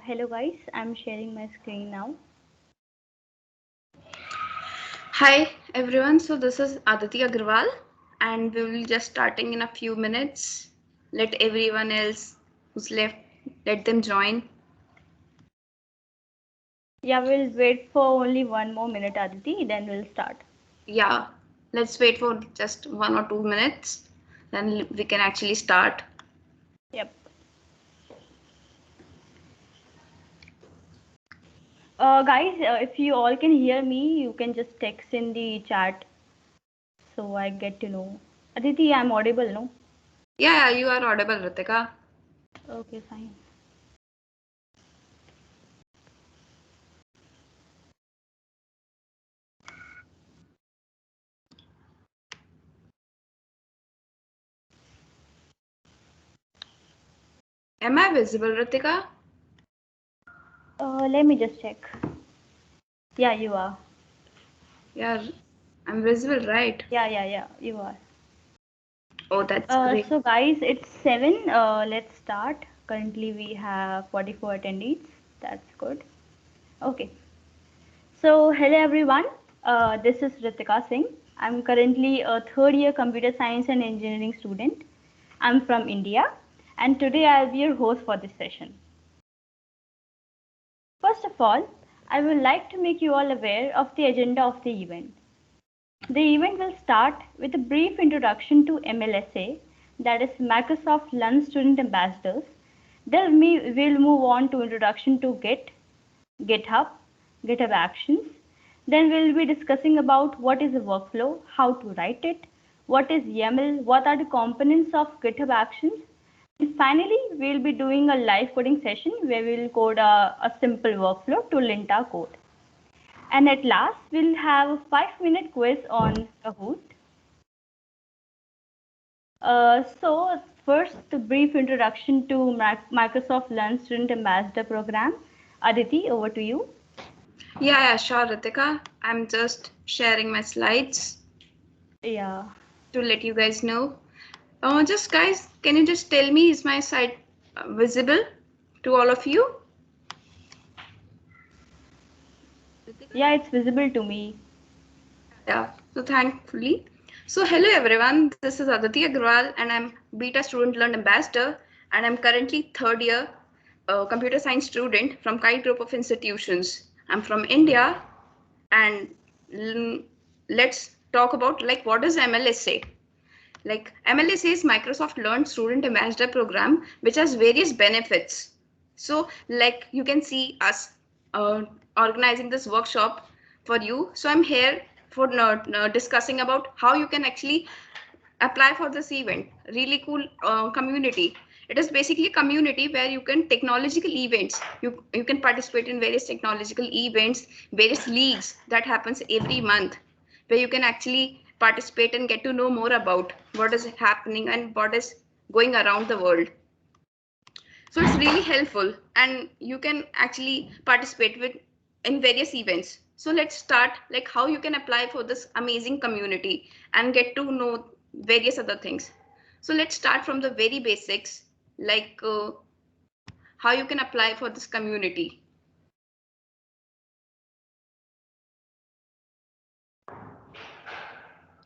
Hello guys, I'm sharing my screen now. Hi everyone, so this is Aditi Agrawal and we will just starting in a few minutes. Let everyone else who's left, let them join. Yeah, we'll wait for only 1 more minute, Aditi, then we'll start. Yeah, let's wait for just 1 or 2 minutes, then we can actually start. Yep. Guys, if you all can hear me, you can just text in the chat so I get to know. Aditi, I'm audible, no? Yeah, you are audible, Ritika. Okay, fine. Am I visible, Ritika? Let me just check. Yeah, you are. Yeah, I'm visible, right? Yeah, you are. Oh, that's great. So guys, it's 7. Let's start. Currently we have 44 attendees. That's good. Okay. So, hello everyone. This is Ritika Singh. I'm currently a third year computer science and engineering student. I'm from India, and today I'll be your host for this session. First of all, I would like to make you all aware of the agenda of the event. The event will start with a brief introduction to MLSA, that is Microsoft Learn Student Ambassadors. Then we'll move on to introduction to Git, GitHub, GitHub-ACTIONS. Then we'll be discussing about what is a workflow, how to write it, what is YAML, what are the components of GitHub Actions. And finally, we'll be doing a live coding session where we'll code a simple workflow to lint our code. And at last, we'll have a 5-minute quiz on Kahoot. So first, the brief introduction to Microsoft Learn Student Ambassador Program. Aditi, over to you. Yeah, sure, Ritika. I'm just sharing my slides Yeah. to let you guys know. Just guys, can you just tell me, is my site visible to all of you? Yeah, it's visible to me. Yeah, so thankfully. So hello everyone, this is Aditi Agrawal and I'm Beta Student Learned Ambassador and I'm currently third year computer science student from Kite Group of Institutions. I'm from India and let's talk about like what is MLSA? Like MLSA is Microsoft Learned Student Ambassador Program, which has various benefits. So like you can see us organizing this workshop for you. So I'm here for discussing about how you can actually apply for this event. Really cool community. It is basically a community where you can technological events. You can participate in various technological events, various leagues that happens every month, where you can actually participate and get to know more about what is happening and what is going around the world. So it's really helpful and you can actually participate with in various events. So let's start like how you can apply for this amazing community and get to know various other things. So let's start from the very basics, like how you can apply for this community.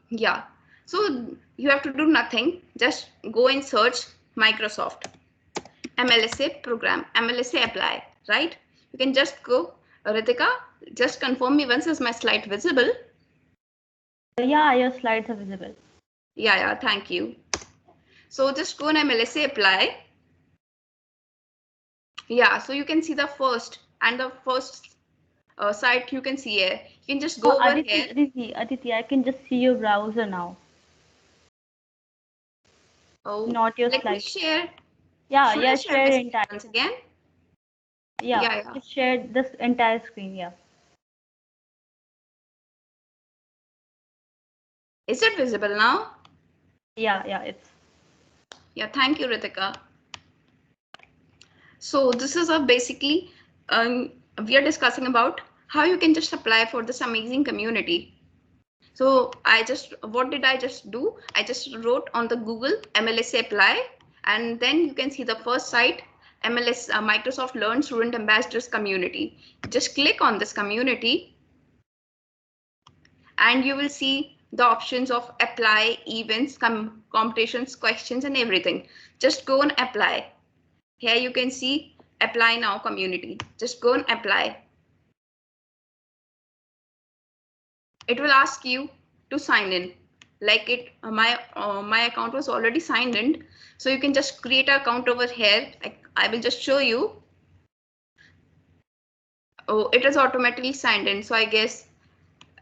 Yeah, so you have to do nothing, just go and search Microsoft MLSA program, MLSA apply, right? You can just go. Ritika, just confirm me once, is my slide visible? Yeah, your slides are visible. Yeah, thank you. So just go on MLSA apply. Yeah, so you can see the first and the first site you can see here. You can just Oh, go over here. Aditi, I can just see your browser now, Oh, not your let me slide. share. Yeah, Should I yeah, share my share screen entire. once again? Yeah, Yeah. just share this entire screen. Yeah. Is it visible now? Yeah, it's. Yeah, thank you, Ritika. So this is a basically we are discussing about how you can just apply for this amazing community. So what did I just do? I just wrote on the Google MLSA apply, and then you can see the first site, MLS Microsoft Learn Student Ambassadors community. Just click on this community and you will see the options of apply, events, competitions, questions, and everything. Just go and apply. Here you can see apply now community. Just go and apply. It will ask you to sign in. Like my account was already signed in, so you can just create an account over here. I will just show you. Oh, it is automatically signed in, so I guess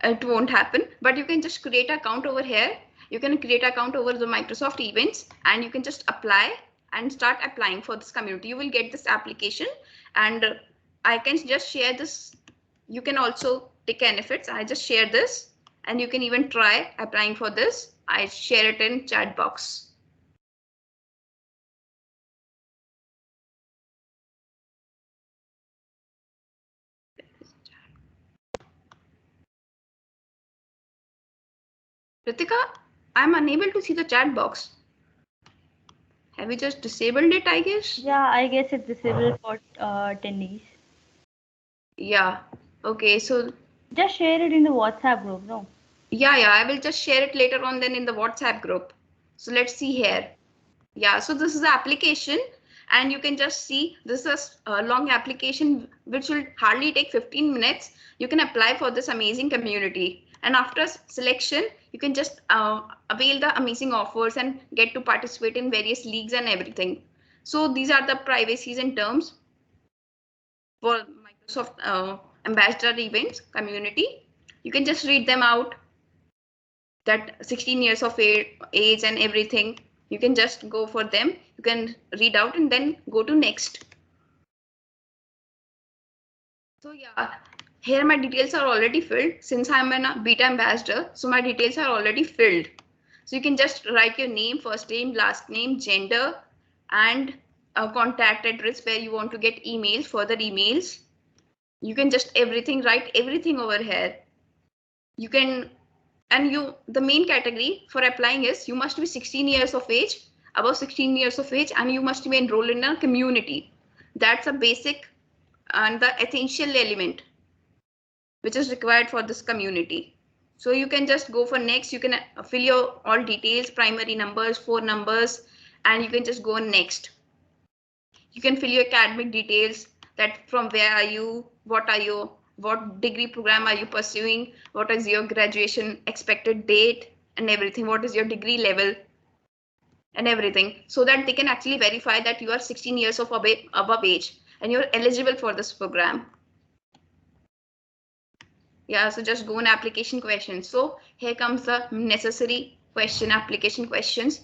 it won't happen, but you can just create an account over here. You can create an account over the Microsoft events and you can just apply and start applying for this community. You will get this application and I can just share this. You can also take benefits. I just share this and you can even try applying for this. I share it in chat box. Ritika, I'm unable to see the chat box. Have you just disabled it, I guess? Yeah, I guess it's disabled for attendees. Yeah. Okay, so Just share it in the WhatsApp group, no? yeah, I will just share it later on then in the WhatsApp group. So let's see here. Yeah, so this is the application and you can just see this is a long application which will hardly take 15 minutes. You can apply for this amazing community and after selection, you can just avail the amazing offers and get to participate in various leagues and everything. So these are the privacies and terms for Microsoft Ambassador events community. You can just read them out, that 16 years of age and everything. You can just go for them. You can read out and then go to next. So yeah, here my details are already filled since I'm a beta ambassador. So my details are already filled. So you can just write your name, first name, last name, gender, and a contact address where you want to get emails, further emails. You can just write everything over here. You can, and the main category for applying is you must be 16 years of age, above 16 years of age, and you must be enrolled in a community. That's a basic and the essential element which is required for this community. So you can just go for next. You can fill your all details, primary numbers, phone numbers, and you can just go on next. You can fill your academic details, that from where are you, what degree program are you pursuing, what is your graduation expected date and everything, what is your degree level and everything, so that they can actually verify that you are 16 years of above age and you're eligible for this program. Yeah, so just go on application questions. So here comes the necessary application questions,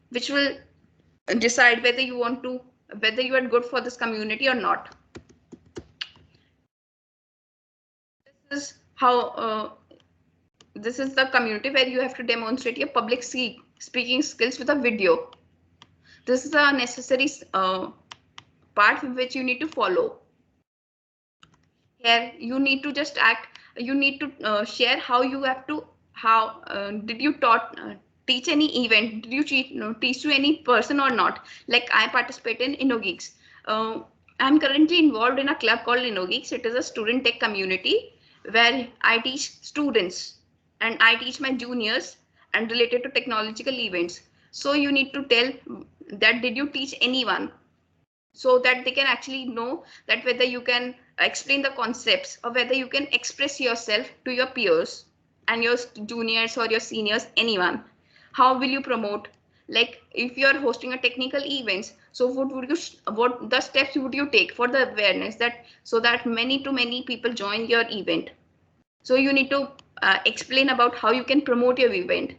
which will decide whether you are good for this community or not. This is how this is the community where you have to demonstrate your public speaking skills with a video. This is a necessary part which you need to follow. Here you need to just you need to share how you have to, how did you teach any event, did you teach to any person or not. Like I participate in InnoGeeks. I'm currently involved in a club called InnoGeeks. It is a student tech community where I teach students and I teach my juniors and related to technological events. So you need to tell that did you teach anyone, so that they can actually know that whether you can explain the concepts or whether you can express yourself to your peers and your juniors or your seniors, anyone. How will you promote? Like if you are hosting a technical events, so what the steps would you take for the awareness, that so that many people join your event. So you need to explain about how you can promote your event.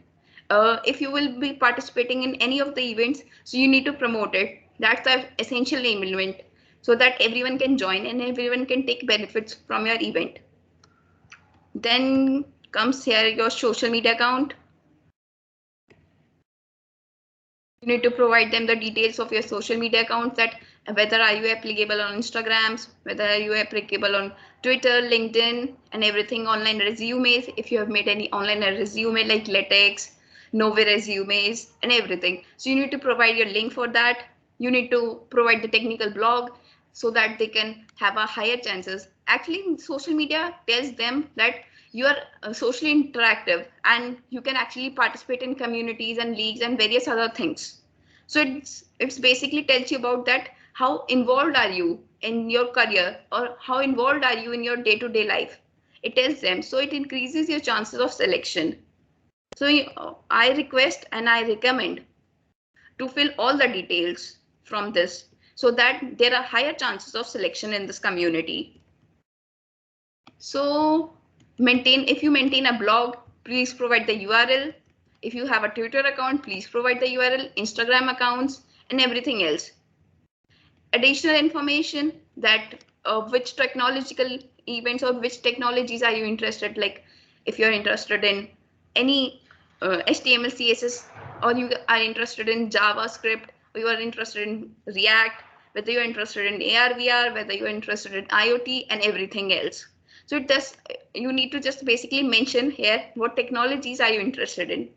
If you will be participating in any of the events, so you need to promote it. That's the essential element, so that everyone can join and everyone can take benefits from your event. Then comes here your social media account. You need to provide them the details of your social media accounts, that whether are you applicable on Instagrams, whether are you applicable on Twitter, LinkedIn, and everything. Online resumes, if you have made any online resume like latex, Nove resumes and everything. So you need to provide your link for that. you need to provide the technical blog so that they can have a higher chances. Actually, social media tells them that you are socially interactive and you can actually participate in communities and leagues and various other things. So it's basically tells you about that how involved are you in your career or how involved are you in your day-to-day life. It tells them, so it increases your chances of selection. So I request and I recommend to fill all the details from this so that there are higher chances of selection in this community. So if you maintain a blog, please provide the URL. If you have a Twitter account, please provide the URL, Instagram accounts, and everything else. Additional information that which technological events or which technologies are you interested, like if you're interested in any HTML, CSS, or you are interested in JavaScript, or you are interested in React, whether you're interested in AR, VR, whether you're interested in IoT and everything else. So it does, you need to just basically mention here what technologies are you interested in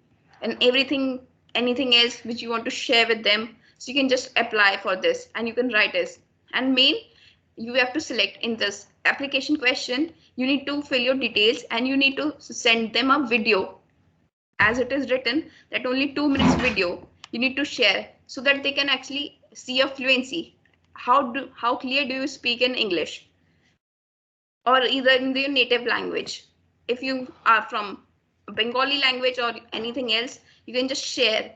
and anything else which you want to share with them. So you can just apply for this and you can write this. And main, you have to select in this application question, you need to fill your details and you need to send them a video as it is written that only 2 minutes video you need to share so that they can actually see your fluency. How clear do you speak in English or either in their native language? If you are from Bengali language or anything else, you can just share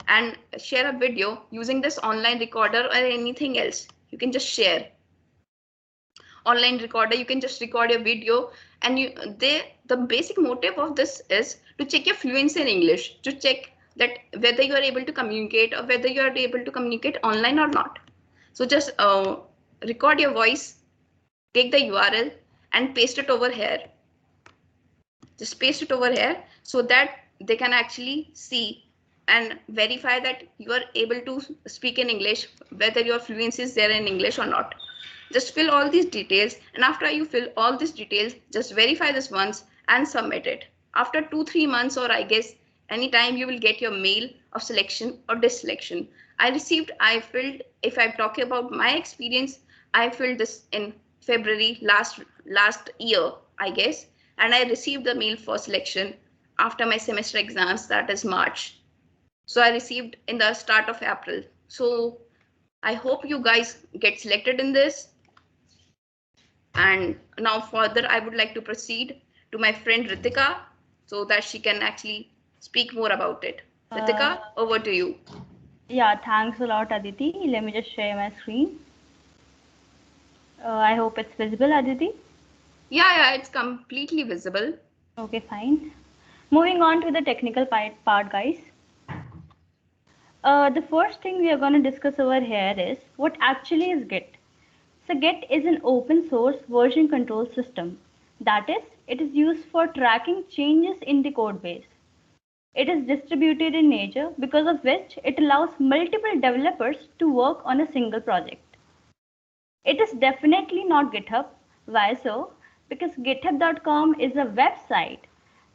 and share a video using this online recorder or anything else. You can just share online recorder. You can just record your video, and the basic motive of this is to check your fluency in English, to check that whether you are able to communicate or whether you are able to communicate online or not. So just record your voice, take the URL and paste it over here. Just paste it over here so that they can actually see and verify that you are able to speak in English, whether your fluency is there in English or not. Just fill all these details, and after you fill all these details, just verify this once and submit it. After 2-3 months, or I guess anytime, you will get your mail of selection or deselection. I filled, if I'm talking about my experience, I filled this in February last year, I guess, and I received the mail for selection after my semester exams, that is March. So I received in the start of April. So I hope you guys get selected in this. And now further, I would like to proceed to my friend Ritika so that she can actually speak more about it. Ritika, over to you. Yeah, thanks a lot, Aditi. Let me just share my screen. I hope it's visible, Aditi. Yeah, it's completely visible. Okay, fine. Moving on to the technical part, guys. The first thing we are going to discuss over here is what actually is Git. So Git is an open source version control system. That is, it is used for tracking changes in the code base. It is distributed in nature, because of which it allows multiple developers to work on a single project. It is definitely not GitHub. Why so? Because github.com is a website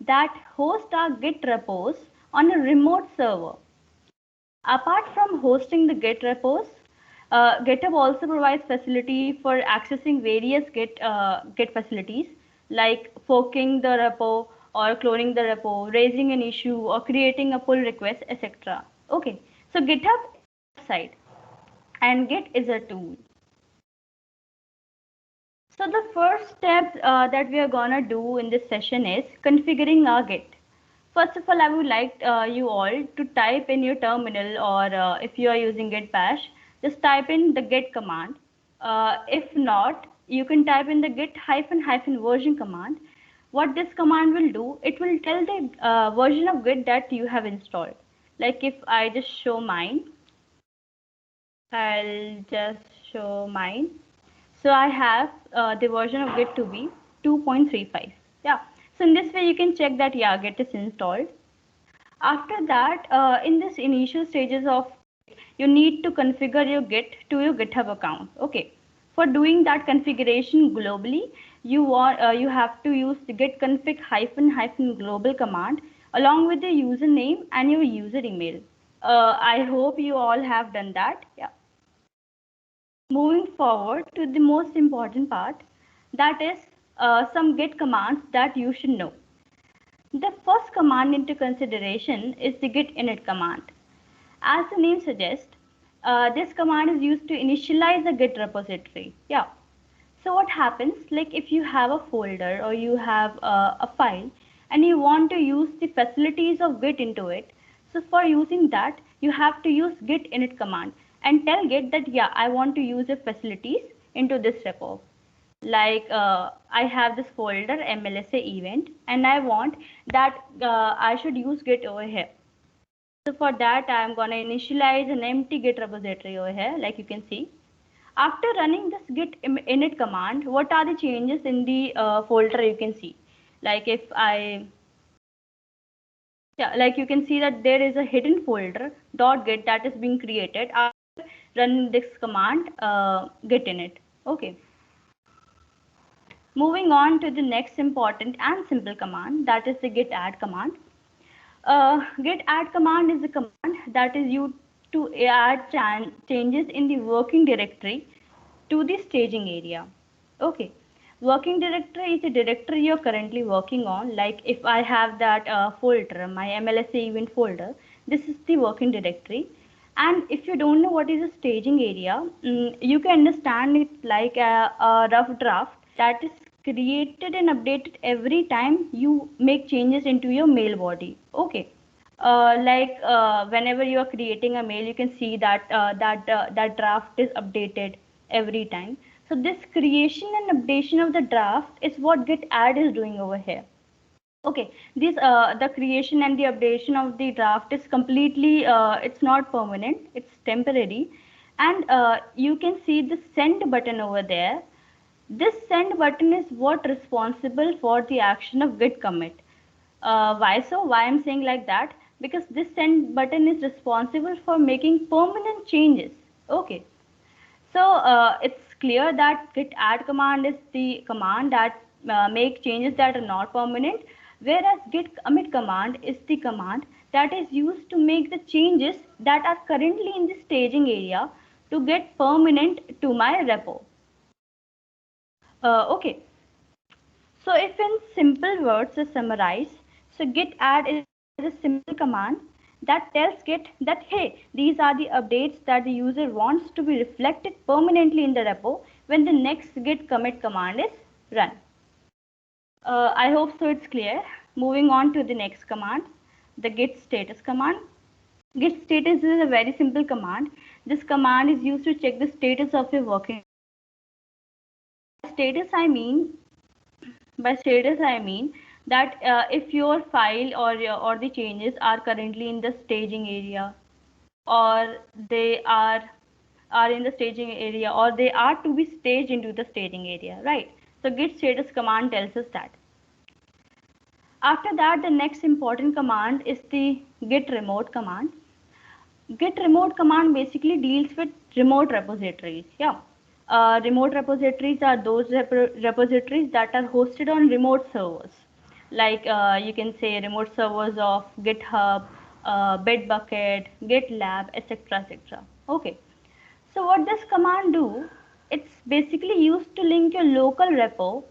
that hosts our Git repos on a remote server. Apart from hosting the Git repos, GitHub also provides facility for accessing various Git facilities like forking the repo or cloning the repo, raising an issue or creating a pull request, etc. Okay, so GitHub is a website and Git is a tool. So the first step that we are gonna do in this session is configuring our Git. First of all, I would like you all to type in your terminal, or if you are using Git bash, just type in the Git command. If not, you can type in the Git hyphen version command. What this command will do, it will tell the version of Git that you have installed. Like if I just show mine, I'll just show mine. So I have the version of Git to be 2.35. Yeah. So in this way, you can check that yeah, Git is installed. After that, in this initial stages of, you need to configure your Git to your GitHub account. Okay. For doing that configuration globally, you have to use the git config hyphen global command along with the username and your user email. I hope you all have done that. Yeah. Moving forward to the most important part, that is some Git commands that you should know. The first command into consideration is the git init command. As the name suggests, this command is used to initialize a Git repository. Yeah. So what happens, like if you have a folder or you have a file and you want to use the facilities of Git into it, so for using that, you have to use git init command and tell Git that, yeah, I want to use the facilities into this repo. Like I have this folder MLSA event and I want that I should use Git over here. So for that, I am going to initialize an empty Git repository over here, like you can see. After running this git init command, what are the changes in the folder you can see? Like if I, yeah, like you can see that there is a hidden folder .git that is being created after running this command git init. Okay. Moving on to the next important and simple command, that is the git add command. Git add command is a command that is used to add changes in the working directory to the staging area. Okay. Working directory is a directory you're currently working on. Like if I have that folder, my MLSA event folder, this is the working directory. And if you don't know what is a staging area, you can understand it like a rough draft that is created and updated every time you make changes into your mail body. Okay. Whenever you are creating a mail, you can see that that draft is updated every time. So this creation and updation of the draft is what git add is doing over here. Okay, this the creation and the updation of the draft is completely it's not permanent, it's temporary. And you can see the send button over there. This send button is what responsible for the action of git commit. Why so? Why I'm saying like that? Because this send button is responsible for making permanent changes. Okay. So it's clear that git add command is the command that make changes that are not permanent, whereas git commit command is the command that is used to make the changes that are currently in the staging area to get permanent to my repo. Okay. So if in simple words to summarize, so git add is a simple command that tells Git that, hey, these are the updates that the user wants to be reflected permanently in the repo when the next git commit command is run. I hope so it's clear. Moving on to the next command, the git status command. Git status is a very simple command. This command is used to check the status of your working. Status I mean By status, I mean that if your file or the changes are currently in the staging area, or they are in the staging area, or they are to be staged into the staging area, right? So git status command tells us that. After that, the next important command is the git remote command. Git remote command basically deals with remote repositories. Yeah. Remote repositories are those repositories that are hosted on remote servers. Like you can say remote servers of GitHub, Bitbucket, GitLab, etc. etc. Okay. So what this command do? It's basically used to link your local repo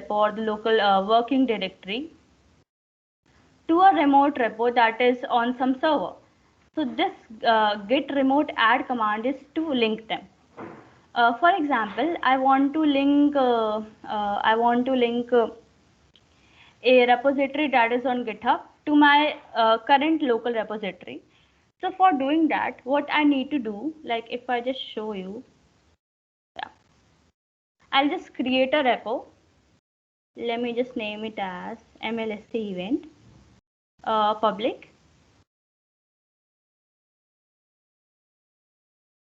or the local working directory to a remote repo that is on some server. So this git remote add command is to link them. For example, I want to link a repository that is on GitHub to my current local repository. So for doing that, what I need to do, like if I just show you, yeah, I'll just create a repo. Let me just name it as MLSC event public.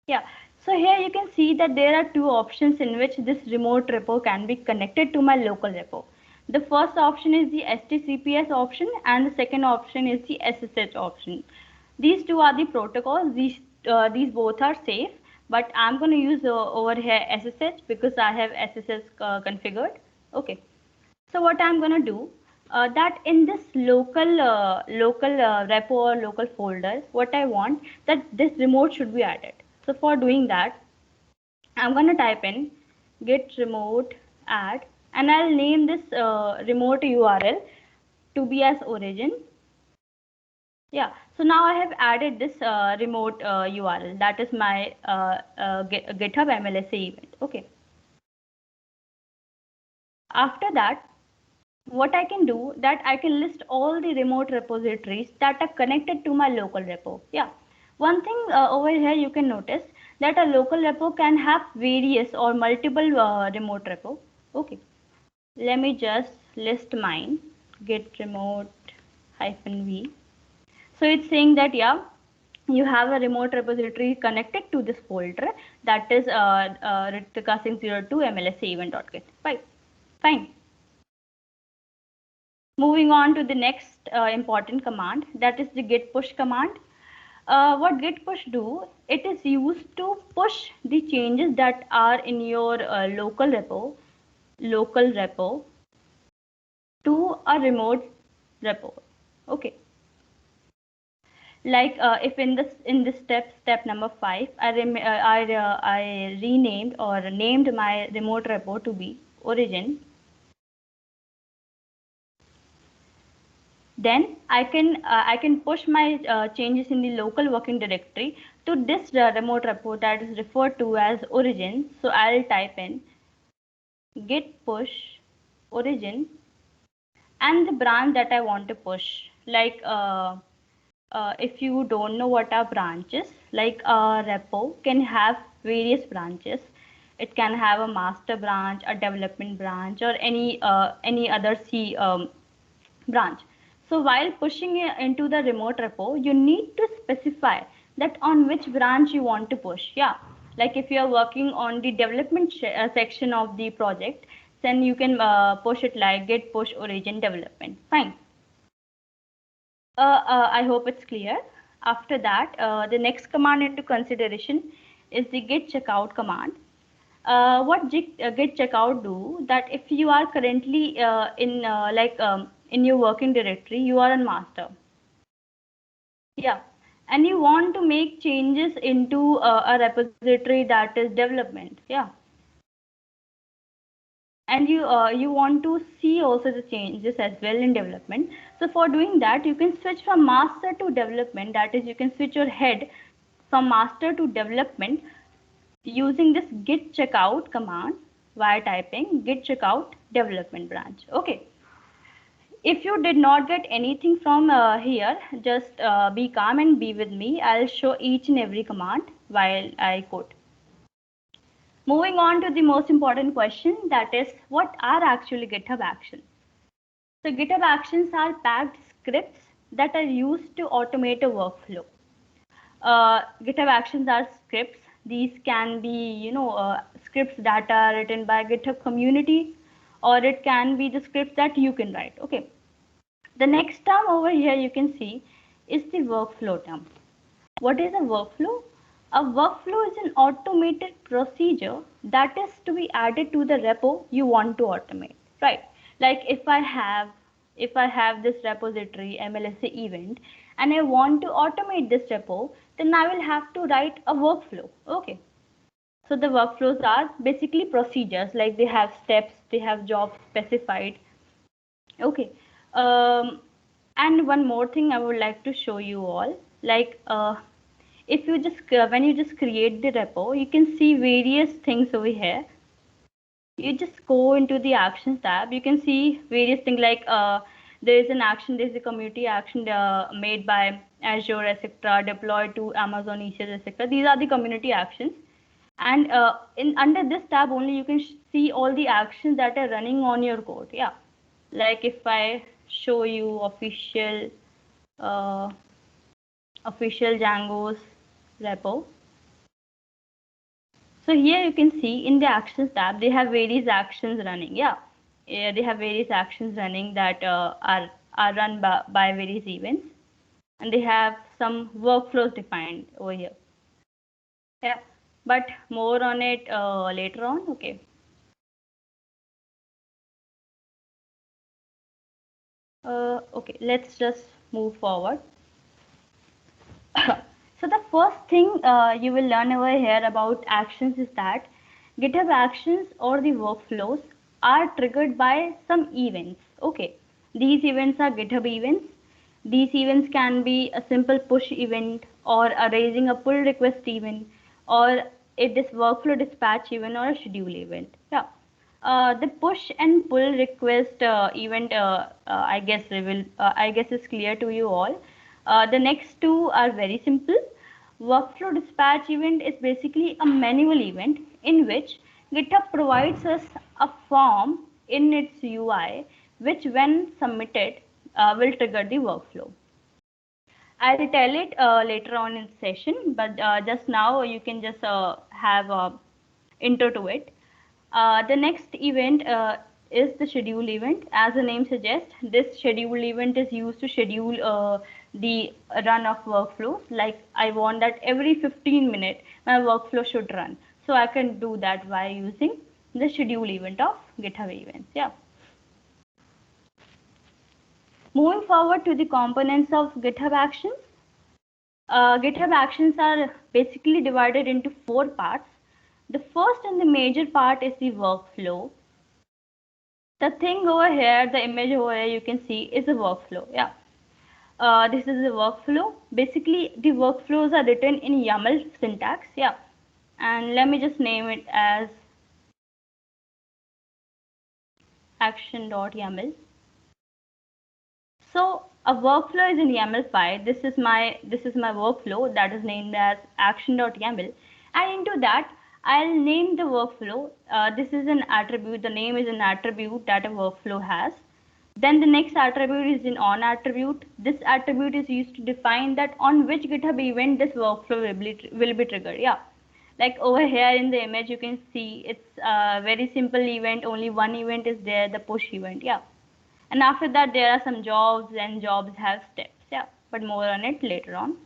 Yeah, so here you can see that there are two options in which this remote repo can be connected to my local repo. The first option is the HTTPS option and the second option is the SSH option. These two are the protocols. These both are safe, but I'm going to use over here SSH because I have SSH configured. Okay. So what I'm going to do that in this local repo or local folder, what I want that this remote should be added. So for doing that, I'm going to type in git remote add, and I'll name this remote URL to be as origin. Yeah, so now I have added this remote URL, that is my GitHub MLSA event. Okay. After that, what I can do that I can list all the remote repositories that are connected to my local repo. Yeah. One thing over here you can notice that a local repo can have various or multiple remote repo. Okay. Let me just list mine. Git remote -v. So it's saying that yeah, you have a remote repository connected to this folder, that is Ritika Singh 02 MLSA event.git. Fine. Fine. Moving on to the next important command, that is the git push command. What git push do? It is used to push the changes that are in your local repo to a remote repo. Okay. Like if in this step number 5, I renamed or named my remote repo to be origin. Then I can push my changes in the local working directory to this remote repo that is referred to as origin. So I'll type in git push origin and the branch that I want to push. Like if you don't know what are branches, like a repo can have various branches. It can have a master branch, a development branch, or any other C branch. So while pushing it into the remote repo, you need to specify that on which branch you want to push. Yeah, like if you are working on the development section of the project, then you can push it like git push origin development. Fine. I hope it's clear. After that, the next command into consideration is the git checkout command. What git checkout do that if you are currently in your working directory, you are on master. Yeah, and you want to make changes into a repository that is development. Yeah, and you want to see also the changes as well in development. So for doing that, you can switch from master to development. That is, you can switch your head from master to development using this git checkout command via typing git checkout development branch. Okay. If you did not get anything from here, just be calm and be with me. I'll show each and every command while I code. Moving on to the most important question, that is, what are actually GitHub Actions? So GitHub Actions are packed scripts that are used to automate a workflow. GitHub Actions are scripts. These can be, scripts that are written by GitHub community, or it can be the scripts that you can write. Okay. The next term over here you can see is the workflow term. What is a workflow? A workflow is an automated procedure that is to be added to the repo you want to automate, right? Like if I have this repository MLSA event and I want to automate this repo, then I will have to write a workflow. Okay. So the workflows are basically procedures, like they have steps, they have jobs specified. Okay. Um, and one more thing I would like to show you all, like if you just when you just create the repo, you can see various things over here. You just go into the actions tab, you can see various things like there is an action, there is a community action made by Azure, etc., deployed to Amazon ECS, etc. These are the community actions, and in under this tab only you can see all the actions that are running on your code. Yeah, like if I show you uh, official Django's repo. So here you can see in the actions tab, they have various actions running. Yeah, they have various actions running that are run by various events, and they have some workflows defined over here. Yeah, but more on it later on. Okay. Okay, let's just move forward. So the first thing you will learn over here about actions is that GitHub Actions or the workflows are triggered by some events. Okay, these events are GitHub events. These events can be a simple push event or a raising a pull request event or a this workflow dispatch event or a schedule event. Yeah. The push and pull request event, I guess is clear to you all. The next two are very simple. Workflow dispatch event is basically a manual event in which GitHub provides us a form in its UI, which when submitted will trigger the workflow. I'll tell it later on in session, but just now you can just have a intro to it. The next event is the schedule event. As the name suggests, this schedule event is used to schedule the run of workflows. Like I want that every 15 minutes my workflow should run. So I can do that by using the schedule event of GitHub events. Yeah. Moving forward to the components of GitHub Actions. GitHub Actions are basically divided into four parts. The first and the major part is the workflow. The thing over here, the image over here you can see is a workflow. Yeah. This is the workflow. Basically, the workflows are written in YAML syntax. Yeah. And let me just name it as action.yaml. So a workflow is in YAML file. This is my workflow that is named as action.yaml. And into that, I'll name the workflow. This is an attribute. The name is an attribute that a workflow has. Then the next attribute is an on attribute. This attribute is used to define that on which GitHub event this workflow will be triggered. Yeah. Like over here in the image, you can see it's a very simple event. Only one event is there, the push event. Yeah. And after that, there are some jobs and jobs have steps. Yeah, but more on it later on.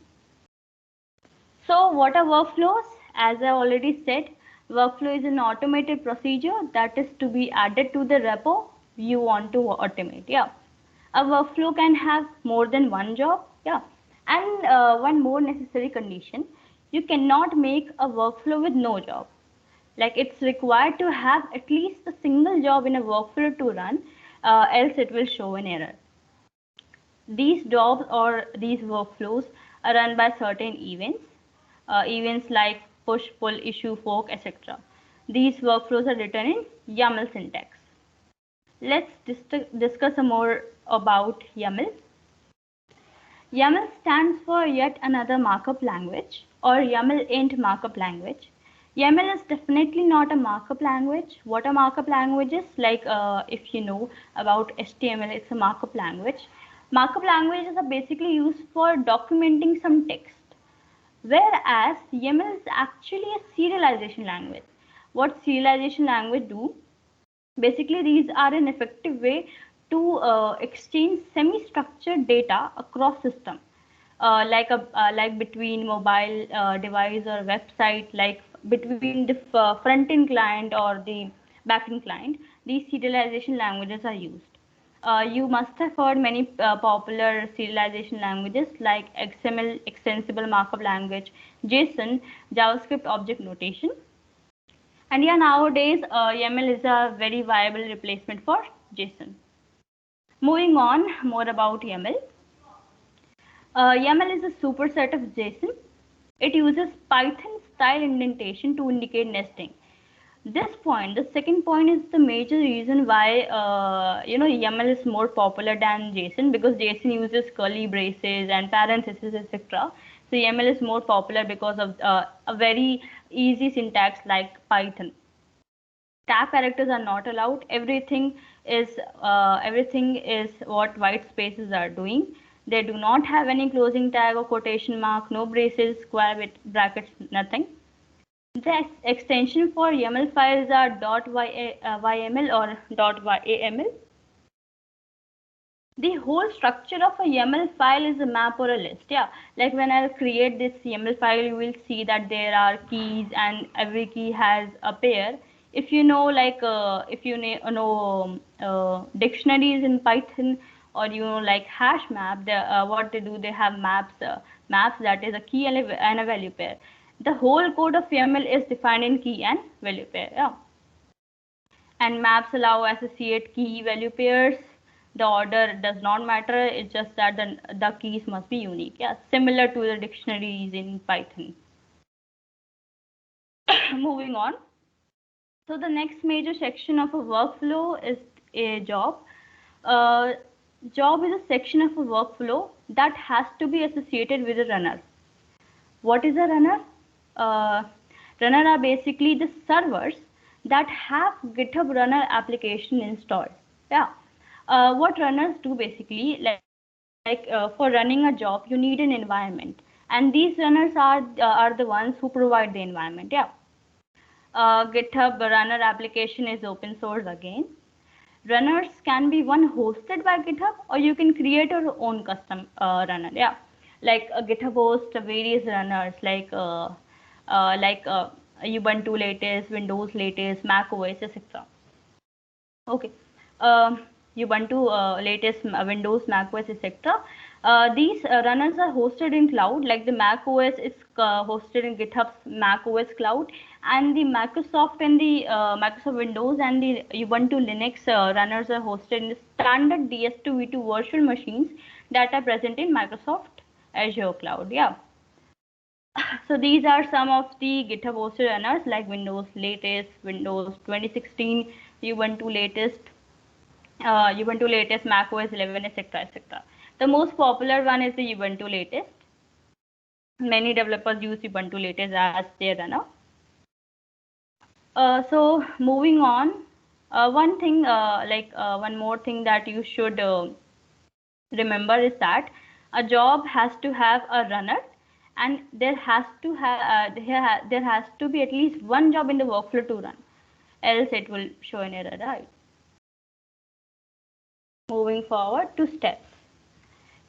So what are workflows? As I already said, workflow is an automated procedure that is to be added to the repo you want to automate. Yeah, a workflow can have more than one job. Yeah, and one more necessary condition, you cannot make a workflow with no job. Like it's required to have at least a single job in a workflow to run, else it will show an error. These jobs or these workflows are run by certain events, events like push, pull, issue, fork, etc. These workflows are written in YAML syntax. Let's discuss more about YAML. YAML stands for yet another markup language or YAML int markup language. YAML is definitely not a markup language. What a markup language is, like if you know about HTML, it's a markup language. Markup languages are basically used for documenting some text, whereas YAML is actually a serialization language. What serialization language do? Basically, these are an effective way to exchange semi-structured data across system, like between mobile device or website, like between the front-end client or the back-end client. These serialization languages are used. You must have heard many popular serialization languages like XML, Extensible Markup Language, JSON, JavaScript Object Notation. And yeah, nowadays YAML is a very viable replacement for JSON. Moving on, more about YAML. YAML is a superset of JSON. It uses Python style indentation to indicate nesting. This point, the second point, is the major reason why YAML is more popular than JSON, because JSON uses curly braces and parentheses, etc. So YAML is more popular because of a very easy syntax like Python. Tab characters are not allowed. Everything is what white spaces are doing. They do not have any closing tag or quotation mark, no braces, square with brackets, nothing. The extension for YAML files are .yml or .yaml. The whole structure of a YAML file is a map or a list. Yeah, like when I'll create this YAML file, you will see that there are keys and every key has a pair. If you know, like if you know dictionaries in Python, or you know like hash map, what they do, they have maps that is a key and a value pair. The whole code of YAML is defined in key and value pair. Yeah. And maps allow associate key value pairs. The order does not matter. It's just that the keys must be unique. Yeah, similar to the dictionaries in Python. Moving on. So the next major section of a workflow is a job. Uh, Job is a section of a workflow that has to be associated with a runner. What is a runner? Uh, Runner are basically the servers that have GitHub runner application installed. Yeah. What runners do basically, for running a job, you need an environment, and these runners are the ones who provide the environment. Yeah. GitHub runner application is open source again. Runners can be one hosted by GitHub, or you can create your own custom runner. Yeah, like GitHub hosts various runners like Ubuntu latest, Windows latest, Mac OS, etc. Okay. Ubuntu latest Windows, Mac OS, etc. These runners are hosted in cloud, like the Mac OS is hosted in GitHub's Mac OS cloud, and the Microsoft and the Microsoft Windows and the Ubuntu Linux runners are hosted in the standard DS2 V2 virtual machines that are present in Microsoft Azure cloud. Yeah. So these are some of the GitHub hosted runners like Windows latest, Windows 2016, Ubuntu latest, Ubuntu latest, Mac OS 11, etc., etc. The most popular one is the Ubuntu latest. Many developers use Ubuntu latest as their runner. So moving on, one more thing that you should remember is that a job has to have a runner, and there has to be at least one job in the workflow to run, else it will show an error, right? Moving forward to steps.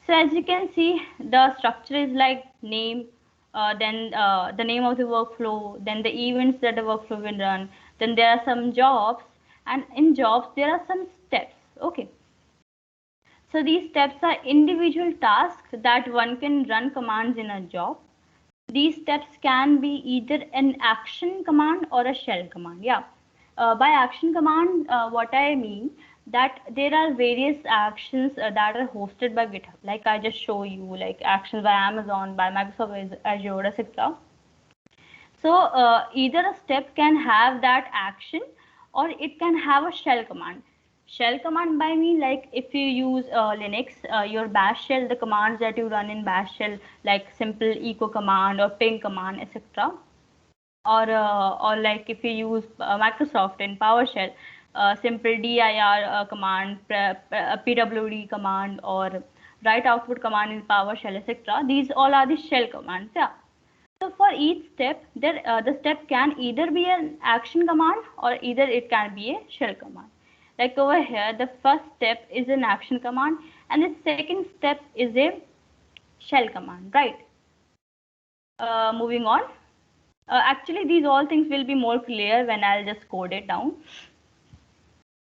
So as you can see, the structure is like name, then the name of the workflow, then the events that the workflow will run, then there are some jobs, and in jobs there are some steps. Okay. So these steps are individual tasks that one can run commands in a job. These steps can be either an action command or a shell command. Yeah. By action command, what I mean that there are various actions that are hosted by GitHub. Like I just show you, like actions by Amazon, by Microsoft Azure, etc. So either a step can have that action, or it can have a shell command. Shell command by me, like if you use Linux, your bash shell, the commands that you run in bash shell, like simple echo command or ping command, etc. Or like if you use Microsoft in PowerShell, simple dir command, pwd command, or write output command in PowerShell, etc. These all are the shell commands. Yeah. So for each step, the step can either be an action command or either it can be a shell command. Like over here, the first step is an action command and the second step is a shell command, right? Moving on. Actually, these all things will be more clear when I'll just code it down.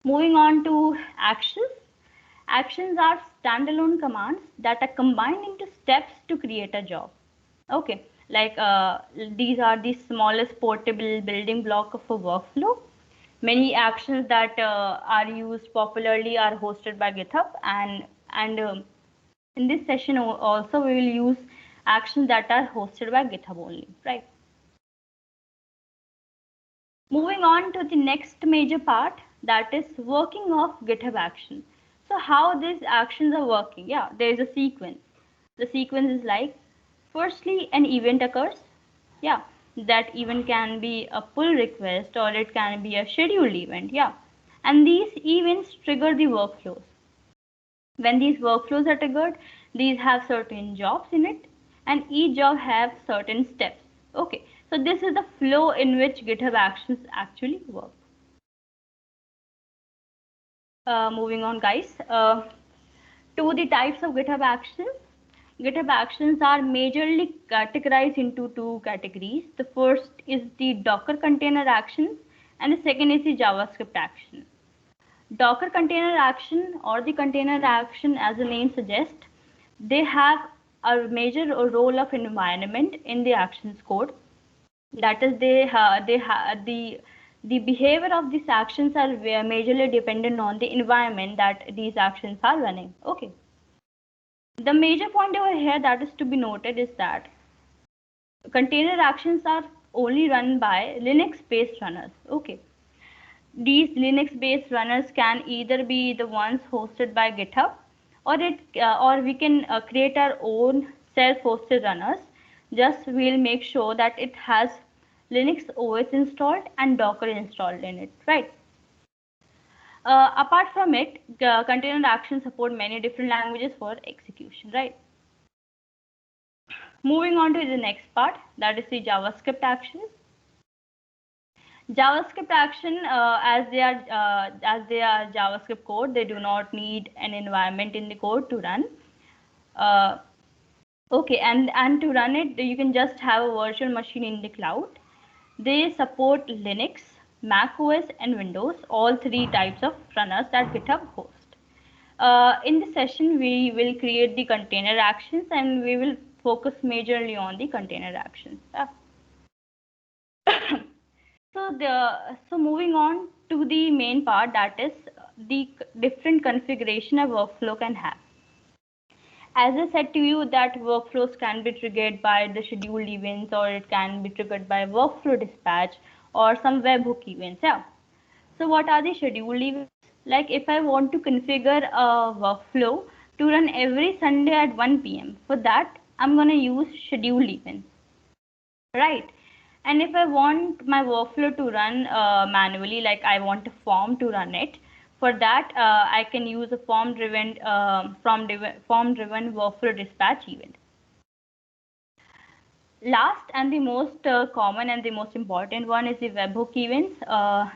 Moving on to actions. Actions are standalone commands that are combined into steps to create a job. Okay, like these are the smallest portable building block of a workflow. Many actions that are used popularly are hosted by GitHub, and in this session also we will use actions that are hosted by GitHub only, right? Moving on to the next major part, that is working of GitHub actions. So how these actions are working? Yeah, there is a sequence. The sequence is like, firstly, an event occurs. Yeah, that event can be a pull request or it can be a scheduled event. Yeah, and these events trigger the workflows. When these workflows are triggered, these have certain jobs in it, and each job have certain steps. Okay, so this is the flow in which GitHub actions actually work. Moving on, guys, to the types of GitHub actions. GitHub actions are majorly categorized into two categories. The first is the Docker container actions, and the second is the JavaScript action. Docker container action or the container action, as the name suggests, they have a major role of environment in the actions code. That is, the behavior of these actions are majorly dependent on the environment that these actions are running. Okay. The major point over here that is to be noted is that container actions are only run by Linux-based runners. Okay. These Linux-based runners can either be the ones hosted by GitHub, or we can create our own self-hosted runners. Just we'll make sure that it has Linux OS installed and Docker installed in it, right? Apart from it, container actions support many different languages for execution, right? Moving on to the next part, that is the JavaScript actions. JavaScript action, as they are JavaScript code, they do not need an environment in the code to run. Uh, okay, and to run it, you can just have a virtual machine in the cloud. They support Linux, Mac OS, and Windows, all three types of runners that GitHub hosts. In this session, we will create the container actions, and we will focus majorly on the container actions. So moving on to the main part, that is the different configuration a workflow can have. As I said to you that workflows can be triggered by the scheduled events, or it can be triggered by workflow dispatch or some webhook events. Yeah. So what are the scheduled events? Like if I want to configure a workflow to run every Sunday at 1 p.m. For that, I'm going to use scheduled events, right? And if I want my workflow to run manually, like I want a form to run it, for that I can use a form driven workflow dispatch event. Last and the most common and the most important one is the webhook events.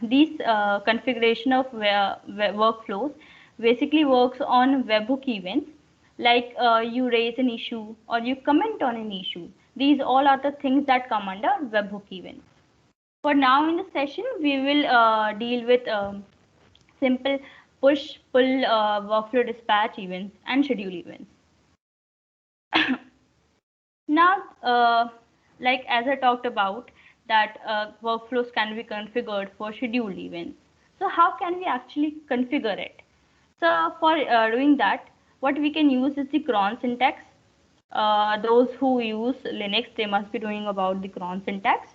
These configuration of workflows basically works on webhook events, like you raise an issue or you comment on an issue. These all are the things that come under webhook events. For now in the session, we will deal with simple push pull workflow dispatch events and schedule events. Now, like as I talked about, that workflows can be configured for scheduled events. So how can we actually configure it? So for doing that, what we can use is the cron syntax. Those who use Linux, they must be doing about the cron syntax.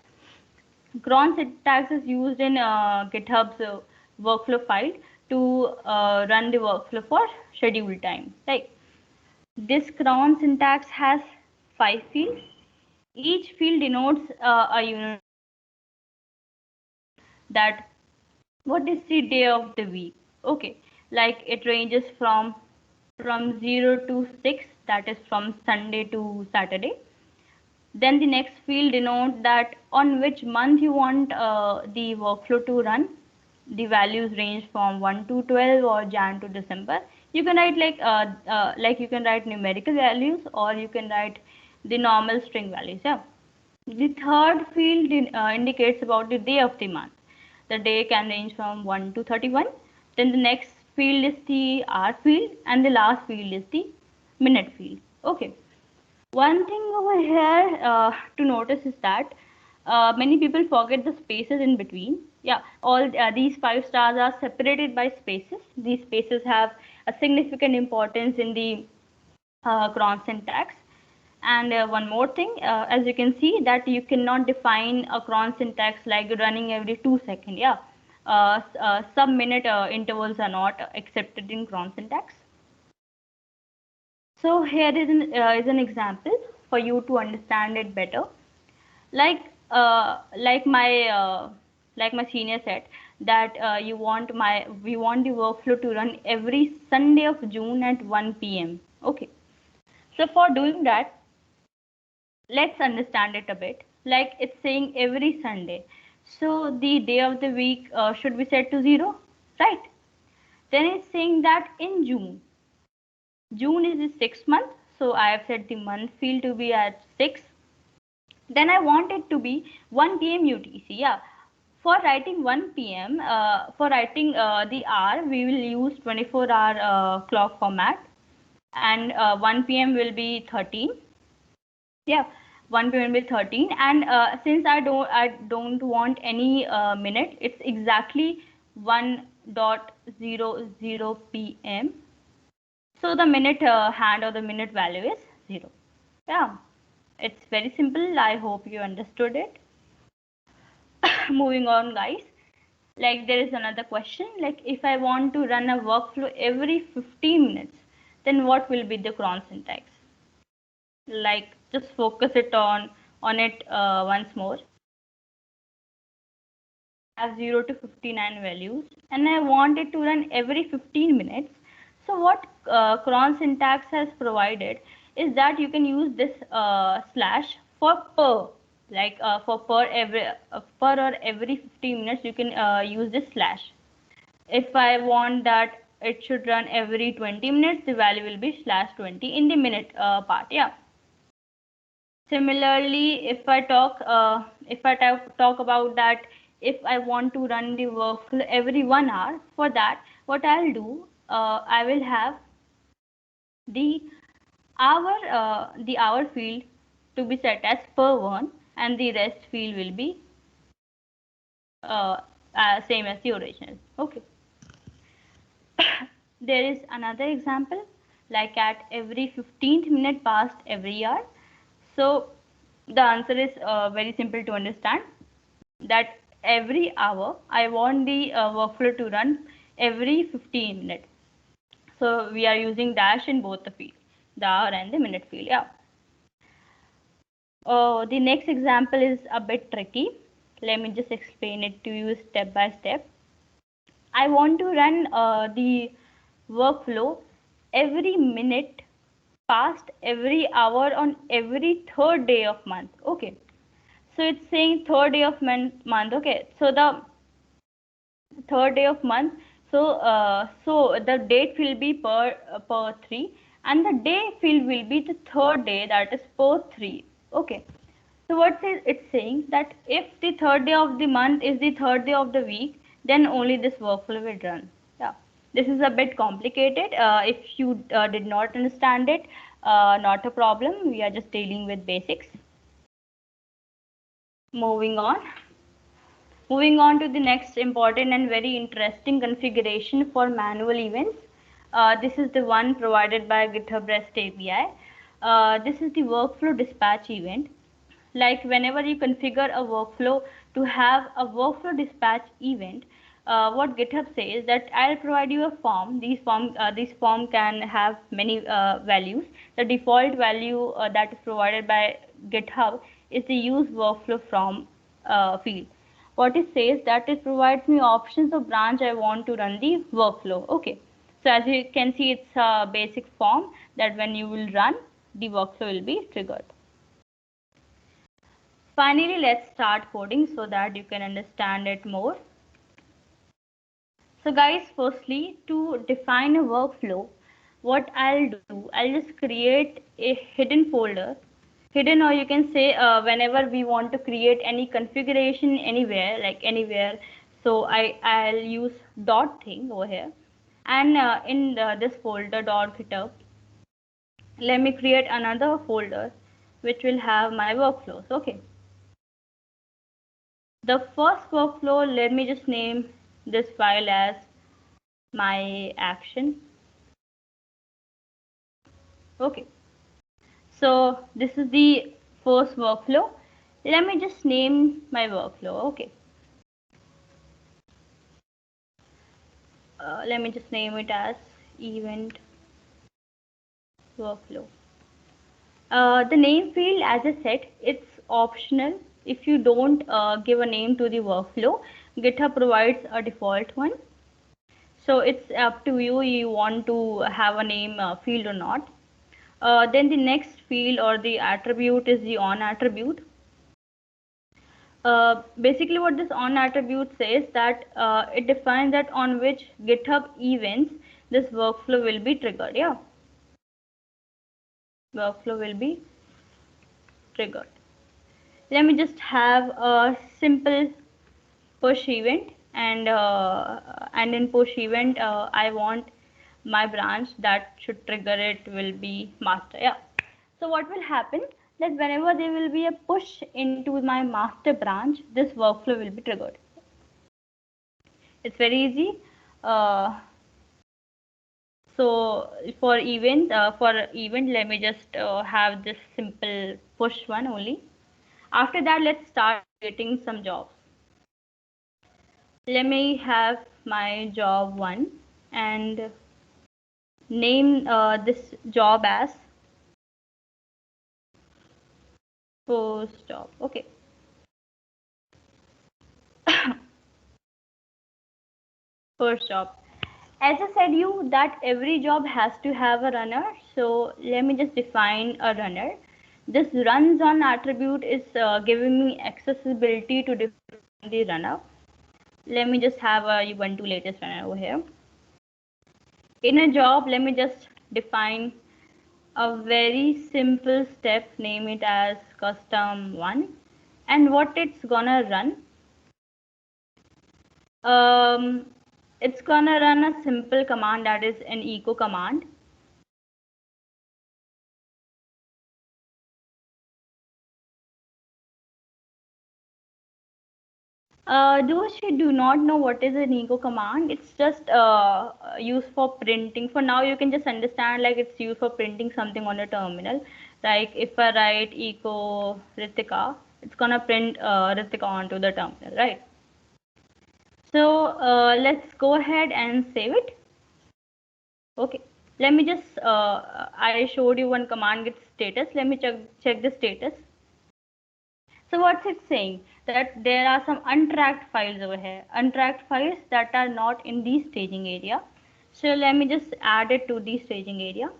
Cron syntax is used in GitHub's workflow file to run the workflow for schedule time. Right. This cron syntax has 5 fields. Each field denotes a unit, that what is the day of the week. Okay, like it ranges from 0 to 6, that is from Sunday to Saturday. Then the next field denotes that on which month you want the workflow to run. The values range from 1 to 12 or Jan to December. You can write like you can write numerical values, or you can write the normal string values. Yeah. The third field indicates about the day of the month. The day can range from 1 to 31. Then the next field is the hour field, and the last field is the minute field. Okay. One thing over here to notice is that many people forget the spaces in between. Yeah, all these 5 stars are separated by spaces. These spaces have a significant importance in the cron syntax. And one more thing, as you can see, that you cannot define a cron syntax like running every 2 seconds. Yeah, sub-minute intervals are not accepted in cron syntax. So here is an example for you to understand it better. Like like my senior said that we want the workflow to run every Sunday of June at 1 p.m. Okay. So for doing that, let's understand it a bit. Like it's saying every Sunday. So the day of the week should be set to 0, right? Then it's saying that in June. June is the 6th month, so I have set the month field to be at 6. Then I want it to be 1 p.m. UTC. Yeah. For writing 1 p.m., for writing the hour, we will use 24-hour clock format, and 1 p.m. will be 13. Yeah. 1 p.m. will be 13, and since I don't want any minute, it's exactly 1.00 p.m. So the minute hand or the minute value is 0. Yeah, it's very simple. I hope you understood it. Moving on, guys. Like, there is another question, like if I want to run a workflow every 15 minutes, then what will be the cron syntax? Like, just focus it on it once more. I have 0 to 59 values and I want it to run every 15 minutes. So what cron syntax has provided is that you can use this slash for per, like for per or every 15 minutes you can use this slash. If I want that it should run every 20 minutes, the value will be slash 20 in the minute part. Yeah. Similarly, if I talk about that, if I want to run the workflow every 1 hour, for that, what I'll do, I will have the hour field to be set as per one, and the rest field will be uh, same as the original. Okay. There is another example, like at every 15th minute past every hour. So the answer is very simple to understand, that every hour I want the workflow to run every 15 minutes. So we are using dash in both the fields, the hour and the minute field. Yeah. The next example is a bit tricky. Let me just explain it to you step by step. I want to run the workflow every minute past every hour on every third day of month. Okay. So it's saying third day of month. Okay. So the third day of month. So the date will be per 3, and the day field will be the third day, that is per 3. Okay. So what is it's saying, that if the third day of the month is the third day of the week, then only this workflow will run. Yeah. This is a bit complicated. If you did not understand it, not a problem. We are just dealing with basics. Moving on. Moving on to the next important and very interesting configuration for manual events. This is the one provided by GitHub REST API. This is the workflow dispatch event. Like, whenever you configure a workflow to have a workflow dispatch event, what GitHub says that I'll provide you a form. This form can have many values. The default value that is provided by GitHub is the use workflow from field. What it says, that it provides me options of branch I want to run the workflow. Okay. So as you can see, it's a basic form that when you will run, the workflow will be triggered. Finally, let's start coding so that you can understand it more. So guys, firstly, to define a workflow, what I'll do, I'll just create a hidden folder. Hidden, or you can say whenever we want to create any configuration anywhere, like anywhere. So I'll use dot thing over here. And in this folder dot GitHub, let me create another folder which will have my workflows. Okay. The first workflow, let me just name this file as my action. Okay. So this is the first workflow. Let me just name my workflow. Okay. Let me just name it as event workflow. The name field, as I said, it's optional. If you don't give a name to the workflow, GitHub provides a default one. So it's up to you, you want to have a name field or not. Then the next field or the attribute is the on attribute. Basically what this on attribute says, that it defines that on which GitHub events this workflow will be triggered. Yeah, workflow will be triggered. Let me just have a simple push event, and in push event I want my branch that should trigger it will be master. Yeah. So what will happen, that whenever there will be a push into my master branch, this workflow will be triggered. It's very easy. Uh, so for event, let me just have this simple push one only. After that, let's start creating some jobs. Let me have my job one and name this job as post job. Okay. First job. As I said you that every job has to have a runner. So let me just define a runner. This runs on attribute is giving me accessibility to define the runner. Let me just have a Ubuntu latest runner over here. In a job, let me just define a very simple step, name it as custom one, and what it's gonna run. Um, it's gonna run a simple command, that is an echo command. Those who do not know what is an echo command, it's just used for printing. For now, you can just understand like it's used for printing something on a terminal. Like if I write echo Ritika, it's gonna print Ritika onto the terminal, right? So let's go ahead and save it. Okay. Let me just, I showed you one command git status. Let me check the status. So what's it saying? That there are some untracked files over here. Untracked files that are not in the staging area. So let me just add it to the staging area.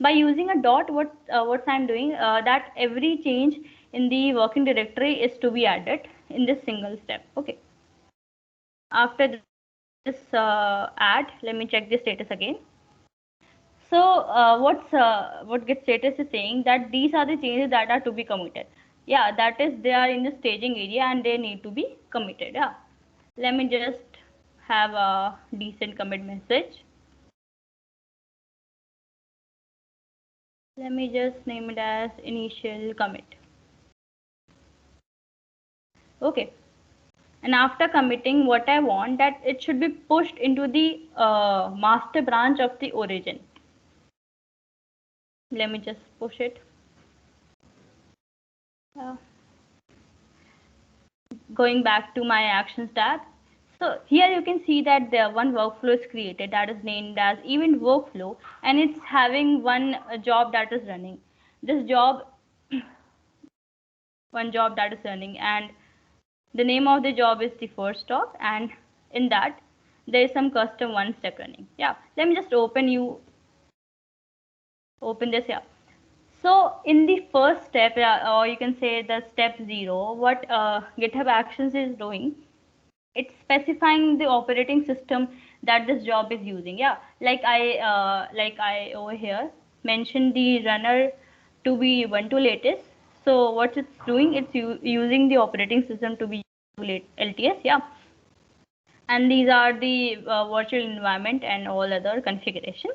By using a dot, what I'm doing, that every change in the working directory is to be added in this single step. Okay. After this add, let me check the status again. So what git status is saying that these are the changes that are to be committed. Yeah, that is they are in the staging area and they need to be committed. Yeah. Let me just have a decent commit message. Let me just name it as initial commit. Okay. And after committing, what I want that it should be pushed into the master branch of the origin. Let me just push it. Uh, Going back to my actions tab. So here you can see that the one workflow is created that is named as event workflow and it's having one job that is running. This job, one job that is running and the name of the job is the first job and in that there is some custom one step running. Yeah, let me just open this here. So in the first step, or you can say the step 0, what GitHub Actions is doing, it's specifying the operating system that this job is using. Yeah, like I over here mentioned the runner to be Ubuntu latest. So what it's doing, it's using the operating system to be LTS. Yeah, and these are the virtual environment and all other configurations.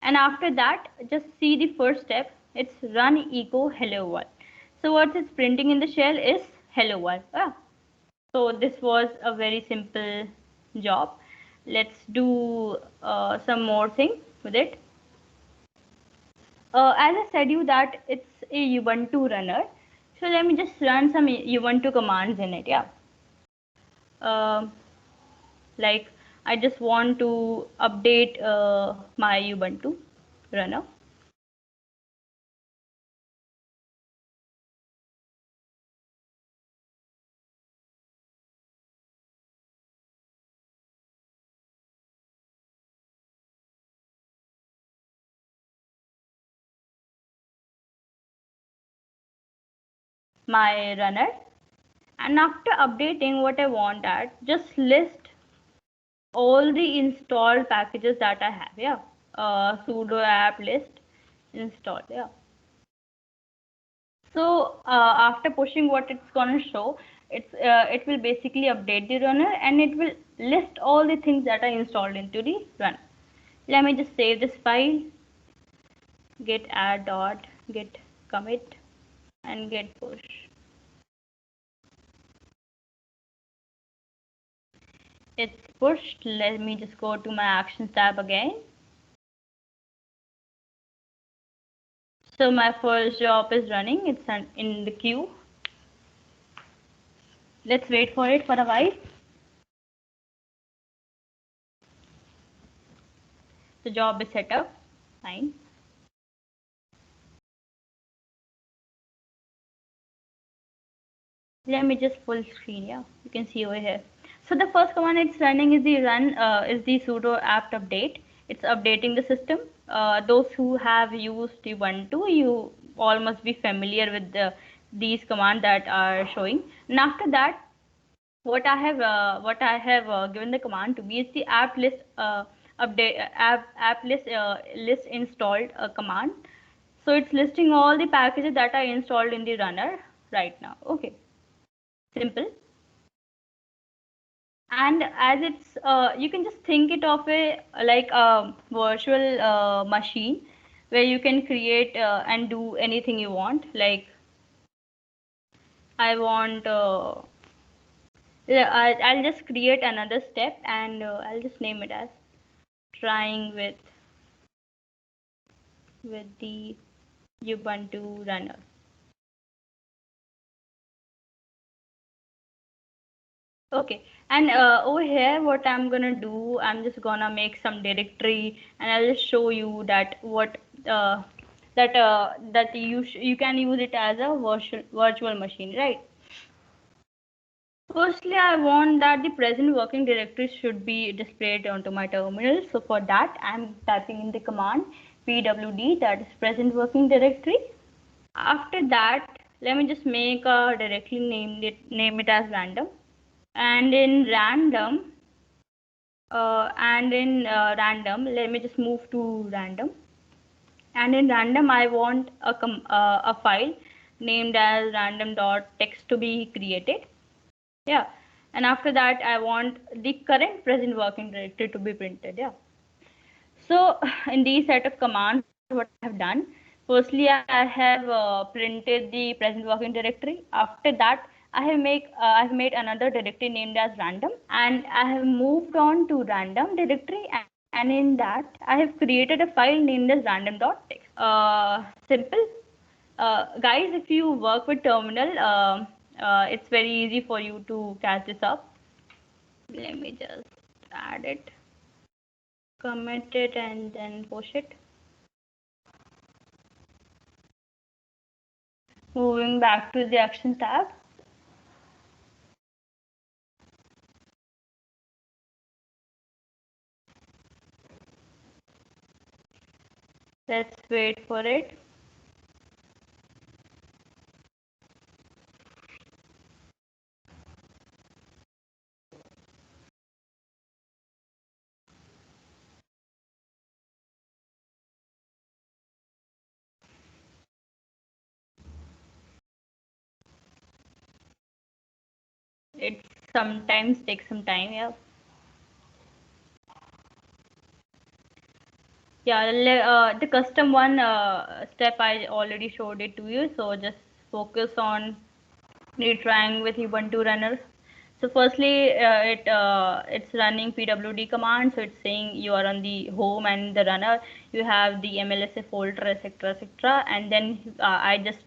And after that, just see the first step. It's run echo hello world. So what it's printing in the shell is hello world. So this was a very simple job. Let's do some more thing with it. As I said you that it's a Ubuntu runner. So let me just run some Ubuntu commands in it. Yeah. Um like I just want to update my Ubuntu runner. My runner, and after updating what I want at, just list all the installed packages that I have. Yeah, sudo apt list installed. Yeah. So after pushing, what it's gonna show, it will basically update the runner and it will list all the things that are installed into the runner. Let me just save this file, git add dot git commit. and git push. It's pushed. Let me just go to my actions tab again. So my first job is running. It's in the queue. Let's wait for it for a while. The job is set up. Fine. Let me just full screen. Yeah, you can see over here. So the first command it's running is the sudo apt update. It's updating the system. Those who have used Ubuntu, you all must be familiar with these commands that are showing. And after that, what I have given the command to be is the app list update app list list installed command. So it's listing all the packages that are installed in the runner right now. Okay, simple. And as it's you can just think it of a like a virtual machine where you can create and do anything you want. Like I want yeah, I'll just create another step and I'll just name it as trying with the Ubuntu runner. Okay, and over here, what I'm gonna do, I'm just gonna make some directory, and I'll just show you that what that you can use it as a virtual machine, right? Firstly, I want that the present working directory should be displayed onto my terminal. So for that, I'm typing in the command pwd, that is present working directory. After that, let me just make a directory, name it as random. And in random, let me just move to random. And in random, I want a file named as random.txt to be created. Yeah. And after that, I want the current present working directory to be printed. Yeah. So in these set of commands, what I have done, firstly, I have printed the present working directory. After that, I've made another directory named as random, and I have moved on to random directory, and in that I have created a file named as random.txt. Simple. Guys, if you work with terminal, it's very easy for you to catch this up. Let me just add it, commit it, and then push it. Moving back to the action tab. Let's wait for it. It sometimes takes some time, yeah. Yeah, the custom one step I already showed it to you. So just focus on retrying with Ubuntu runner. So firstly, it's running pwd command. So it's saying you are on the home and the runner. You have the MLSA folder, etc., etc. And then I just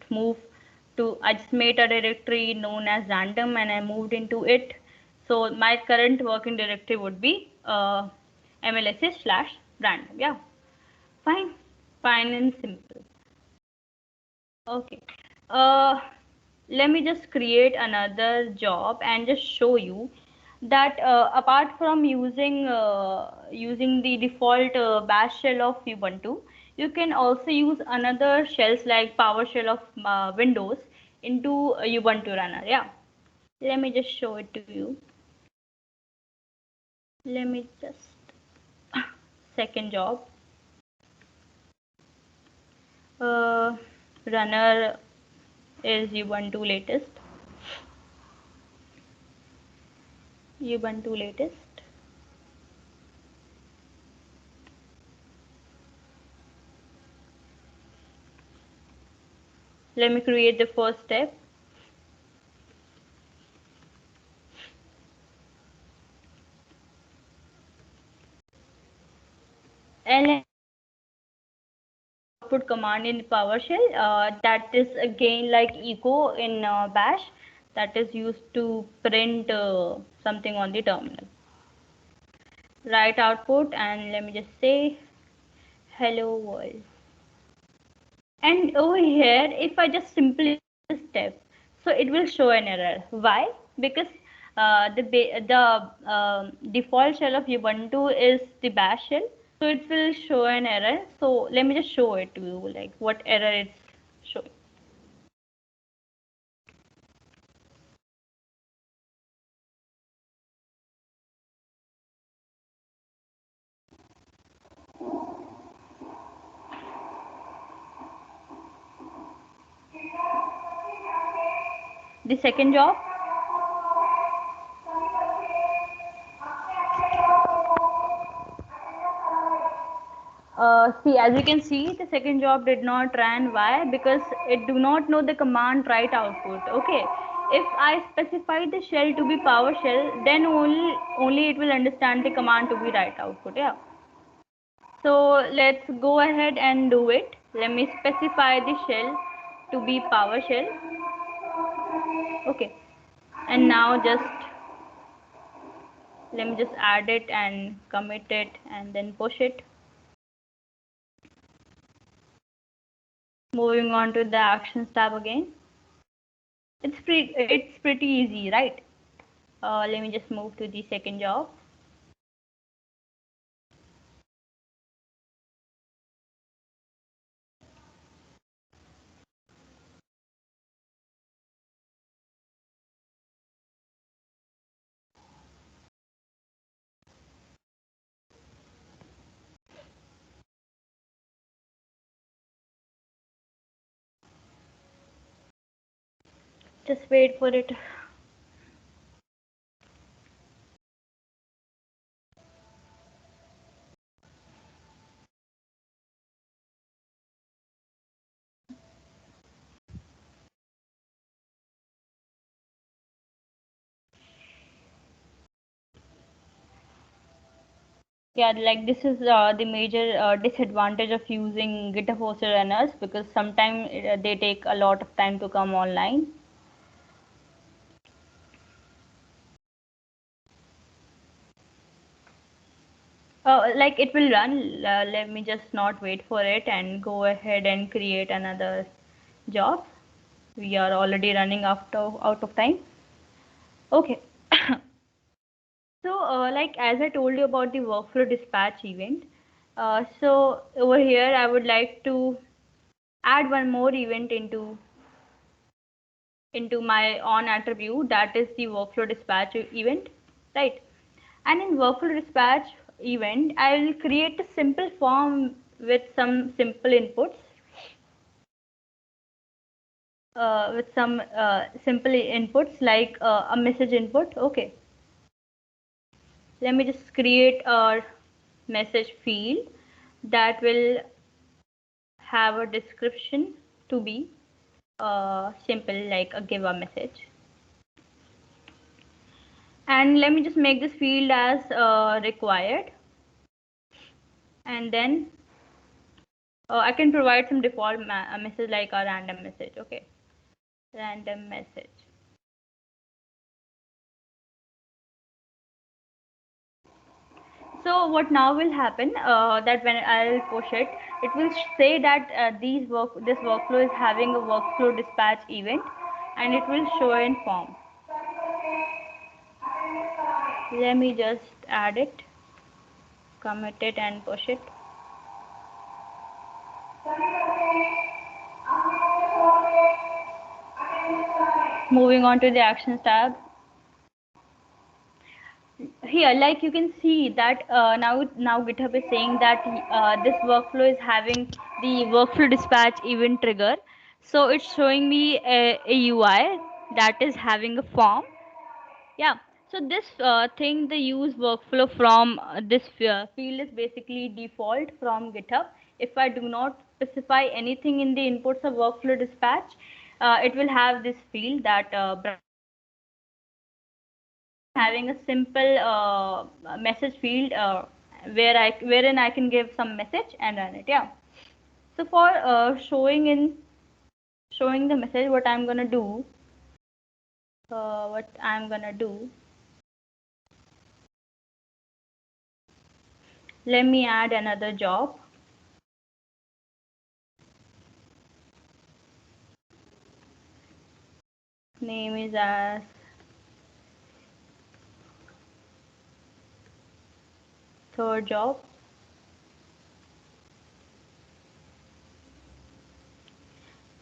made a directory known as random, and I moved into it. So my current working directory would be MLSA/random. Yeah, fine, fine and simple. Okay. Uh, Let me just create another job and just show you that apart from using the default bash shell of Ubuntu, you can also use another shells like PowerShell of Windows into Ubuntu runner. Yeah. Let me just show it to you. Let me just second job. Uh, Runner is Ubuntu latest. Ubuntu latest. Let me create the first step. And output command in PowerShell. That is again like echo in Bash, that is used to print something on the terminal. Write output and let me just say hello world. And over here, if I just simply this step, so it will show an error. Why? Because the default shell of Ubuntu is the Bash shell, so it will show an error. So let me just show it to you, like what error it's showing. The second job. See, as you can see, the second job did not run. Why? Because it do not know the command write output. Okay. If I specify the shell to be PowerShell, then only it will understand the command to be write output. Yeah. So let's go ahead and do it. Let me specify the shell to be PowerShell. Okay. And now just let me just add it and commit it and then push it. Moving on to the actions tab again. It's pretty easy, right? Let me just move to the second job. Just wait for it. Yeah, like this is the major disadvantage of using GitHub hosted runners, because sometimes they take a lot of time to come online. Like it will run. Let me just not wait for it and go ahead and create another job. We are already running out of time. Okay. So, like as I told you about the workflow dispatch event, so over here I would like to add one more event into my on attribute, that is the workflow dispatch event, right? And in workflow dispatch event, I will create a simple form with some simple inputs, like a message input. Okay, let me just create a message field that will have a description to be simple, like a give a message. And let me just make this field as required, and then I can provide some default message like a random message. Okay, random message. So what now will happen, that when I'll push it, it will say that this workflow is having a workflow dispatch event, and it will show in form. Let me just add it, commit it and push it. Moving on to the actions tab. Here, like you can see that now GitHub is saying that this workflow is having the workflow dispatch event trigger. So it's showing me a UI that is having a form. Yeah. So this thing, the use workflow from this field is basically default from GitHub. If I do not specify anything in the inputs of workflow dispatch, it will have this field that having a simple message field wherein I can give some message and run it. Yeah. So for showing the message, what I'm gonna do, let me add another job. Name is as third job.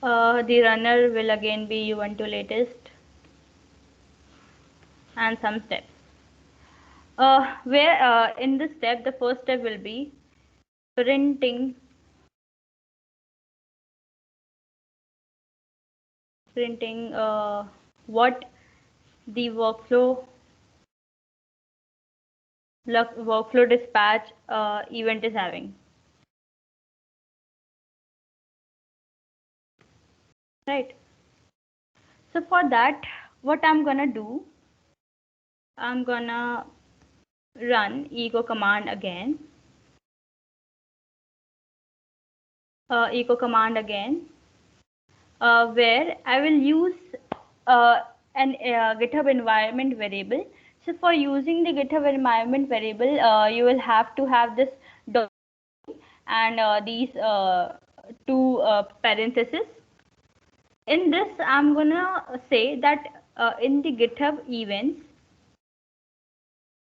The runner will again be Ubuntu latest and some steps. Where in this step, the first step will be printing what the workflow dispatch event is having. Right. So for that, what I'm gonna do, I'm gonna run echo command again. Echo command again, where I will use an GitHub environment variable. So for using the GitHub environment variable, you will have to have this dot and these two parentheses. In this, I'm gonna say that in the GitHub events,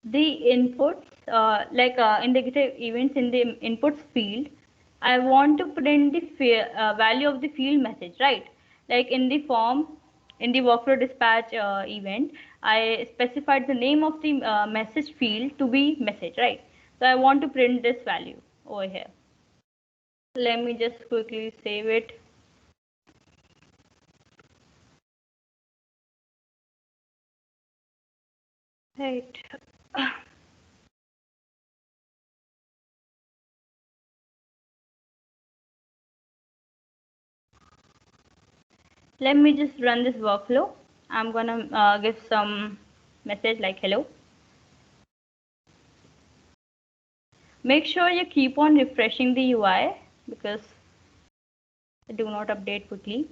the inputs, in the GitHub events in the inputs field, I want to print the value of the field message, right? Like in the form, in the workflow dispatch event, I specified the name of the message field to be message, right? So I want to print this value over here. Let me just quickly save it. Right. Let me just run this workflow. I'm gonna give some message like hello. Make sure you keep on refreshing the UI because they do not update quickly.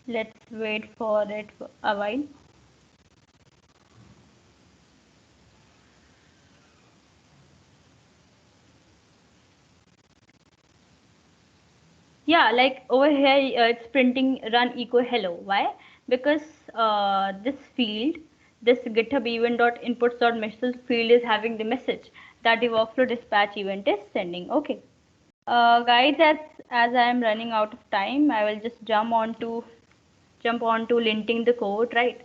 Let's wait for it for a while. Yeah, like over here, it's printing run echo hello. Why? Because this field, this GitHub event.inputs.message field is having the message that the workflow dispatch event is sending. Okay. Guys, as I am running out of time, I will just jump on to linting the code, right?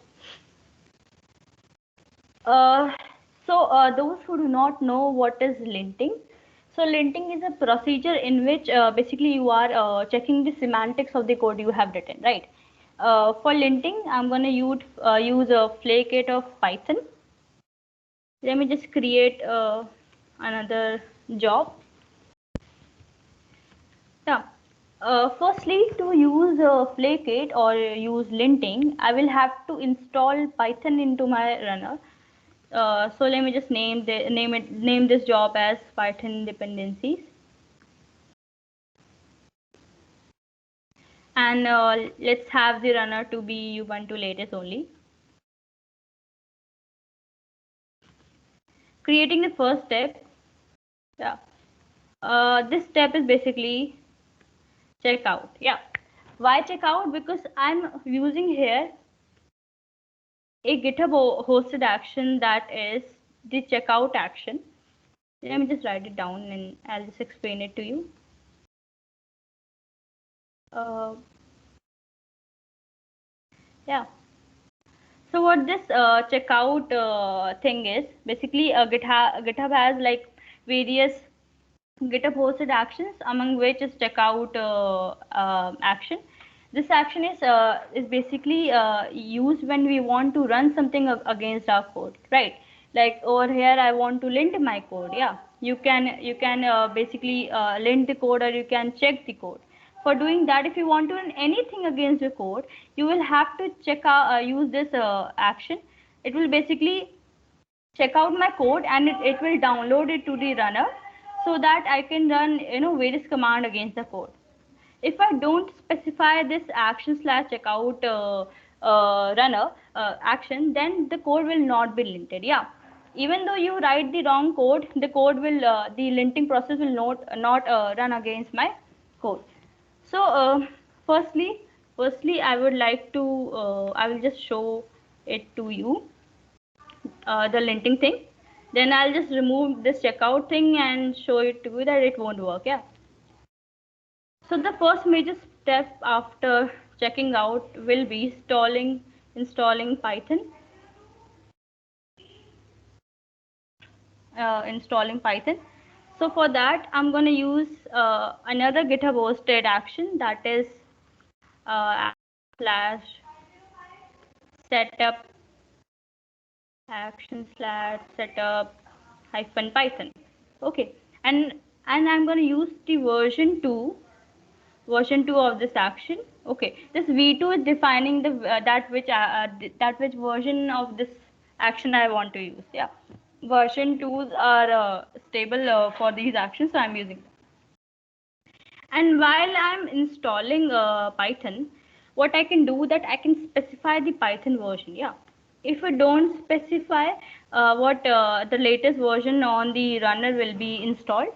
Uh, those who do not know what is linting, so linting is a procedure in which basically you are checking the semantics of the code you have written, right? For linting, I'm going to use a flake of Python. Let me just create another job. Yeah. Firstly, to use Flake8 or use linting, I will have to install Python into my runner. So let me just name this job as Python dependencies, and let's have the runner to be Ubuntu latest only. Creating the first step. Yeah. This step is basically checkout. Yeah. Why checkout? Because I'm using here a GitHub hosted action that is the checkout action. Let me just write it down and I'll just explain it to you. Uh, yeah. So what this checkout thing is, basically GitHub has like various GitHub hosted actions, among which is checkout action. This action is basically used when we want to run something against our code, right? like over here I want to lint my code. Yeah, you can basically lint the code, or you can check the code. For doing that, if you want to run anything against the code, you will have to check out use this action. It will basically check out my code, and it will download it to the runner, so that I can run various command against the code. If I don't specify this action slash checkout runner action, then the code will not be linted. Yeah, even though you write the wrong code, the code will the linting process will not run against my code. So firstly I would like to I will just show it to you, the linting thing. Then I'll just remove this checkout thing and show it to you that it won't work. Yeah. So the first major step after checking out will be installing Python. Installing Python. So for that, I'm going to use another GitHub hosted action, that is slash setup action slash setup hyphen Python. Okay, and I'm going to use the version 2 of this action. Okay, this v2 is defining the that which version of this action I want to use. Yeah, version 2s are stable for these actions, so I'm using them. And while I'm installing Python, what I can do, that I can specify the Python version. Yeah, if I don't specify what the latest version on the runner will be installed,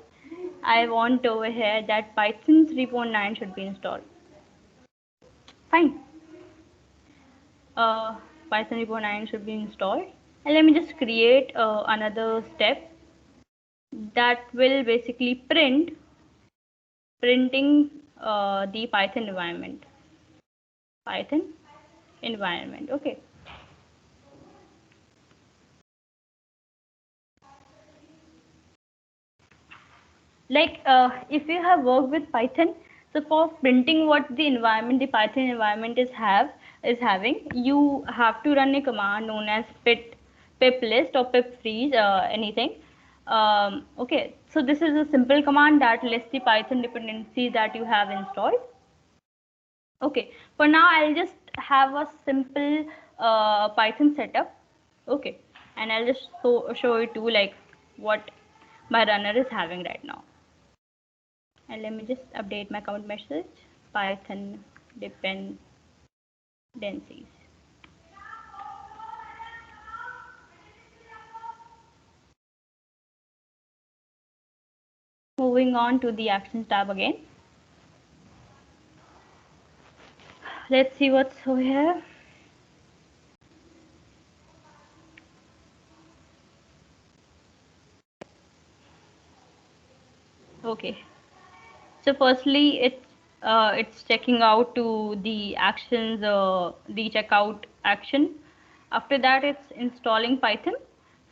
I want over here that Python 3.9 should be installed. Fine. uh, Python 3.9 should be installed. And let me just create another step that will basically printing the Python environment. Python environment. Okay. Like if you have worked with Python, so for printing what the environment, the Python environment is having, you have to run a command known as pip list or pip freeze, anything. Okay, so this is a simple command that lists the Python dependencies that you have installed. Okay, for now I'll just have a simple Python setup. Okay, and I'll just show it to like what my runner is having right now. And let me just update my commit message, Python dependencies. Moving on to the actions tab again. Let's see what's over here. Okay, so firstly it's checking out to the actions, the checkout action. After that, it's installing Python.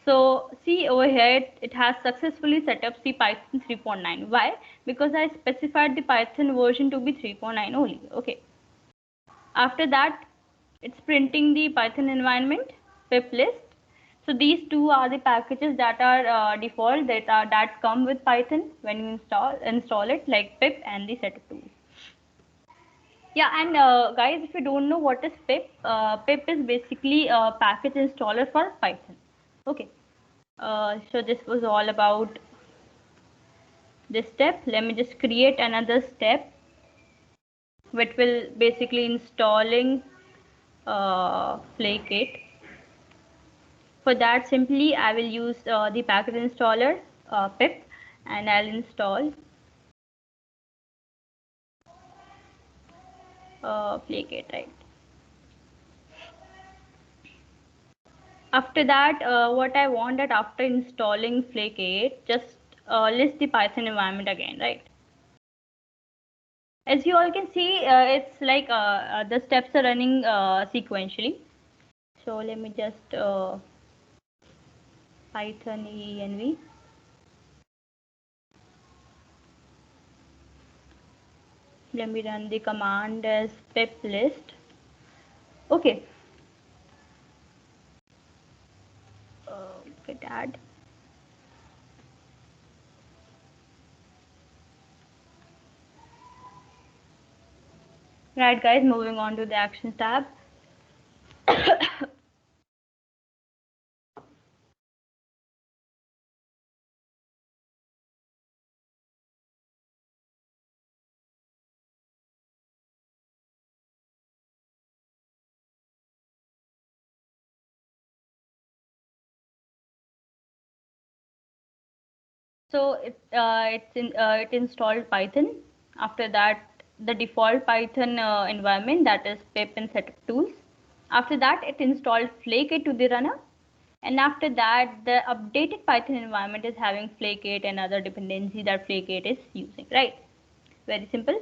So see over here, it has successfully set up the Python 3.9. Why? Because I specified the Python version to be 3.9 only. Okay. After that, it's printing the Python environment, pip list. So these two are the packages that are default, that come with Python when you install it, like pip and the setup tools. Yeah, and guys, if you don't know what is pip, pip is basically a package installer for Python. Okay, so this was all about this step. Let me just create another step, which will basically installing Flake8. For that, simply I will use the package installer pip, and I'll install Flake8, right? After that, what I want, that after installing Flake8, just list the Python environment again, right? As you all can see, it's like the steps are running sequentially. So let me just Python env. Let me run the command as pip list. Okay. git add. Right guys, moving on to the actions tab. So it installed Python. After that, the default Python environment, that is pip and setup tools. After that, it installed Flake to the runner. And after that, the updated Python environment is having Flake and other dependency that Flake is using. Right? Very simple.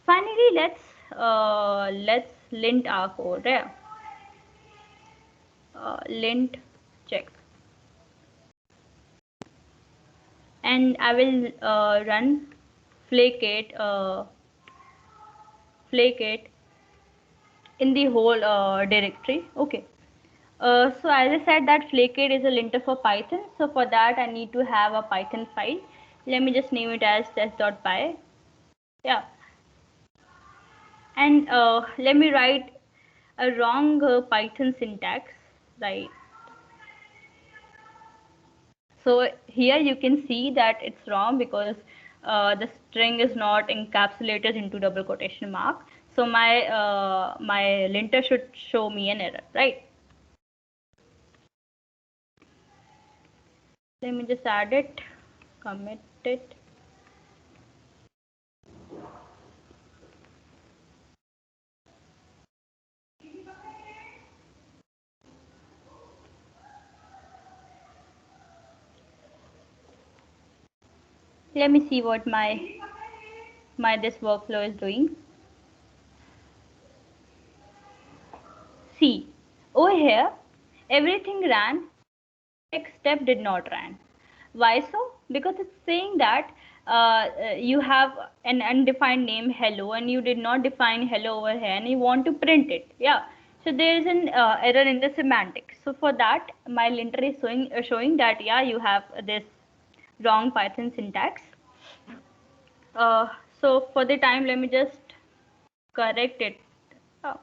Finally, let's lint our code. Yeah. Lint check. And I will run flake it in the whole directory. Okay. So as I said that flake8 is a linter for Python. So for that I need to have a Python file. Let me just name it as test.py. Yeah. And let me write a wrong Python syntax. Right. So here you can see that it's wrong because the string is not encapsulated into double quotation mark. So my linter should show me an error, right? Let me just add it, commit it. Let me see what my this workflow is doing. See, over here, everything ran, next step did not run. Why so? Because it's saying that you have an undefined name hello and you did not define hello over here and you want to print it. Yeah. So there is an error in the semantics. So for that, my linter is showing that yeah, you have this wrong Python syntax. Uh, so for the time, let me just correct it. Oh,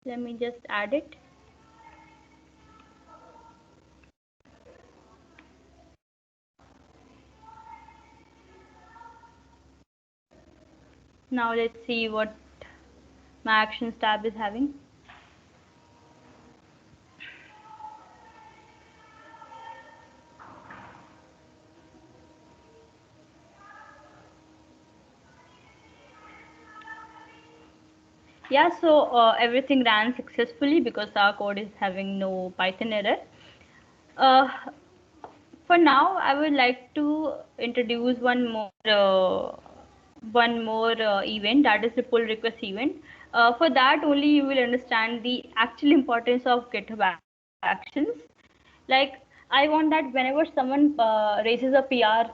let me just add it. Now let's see what my actions tab is having. Yeah, so everything ran successfully because our code is having no Python error. Uh, for now, I would like to introduce one more event, that is the pull request event. For that only you will understand the actual importance of GitHub Actions. Like I want that whenever someone raises a PR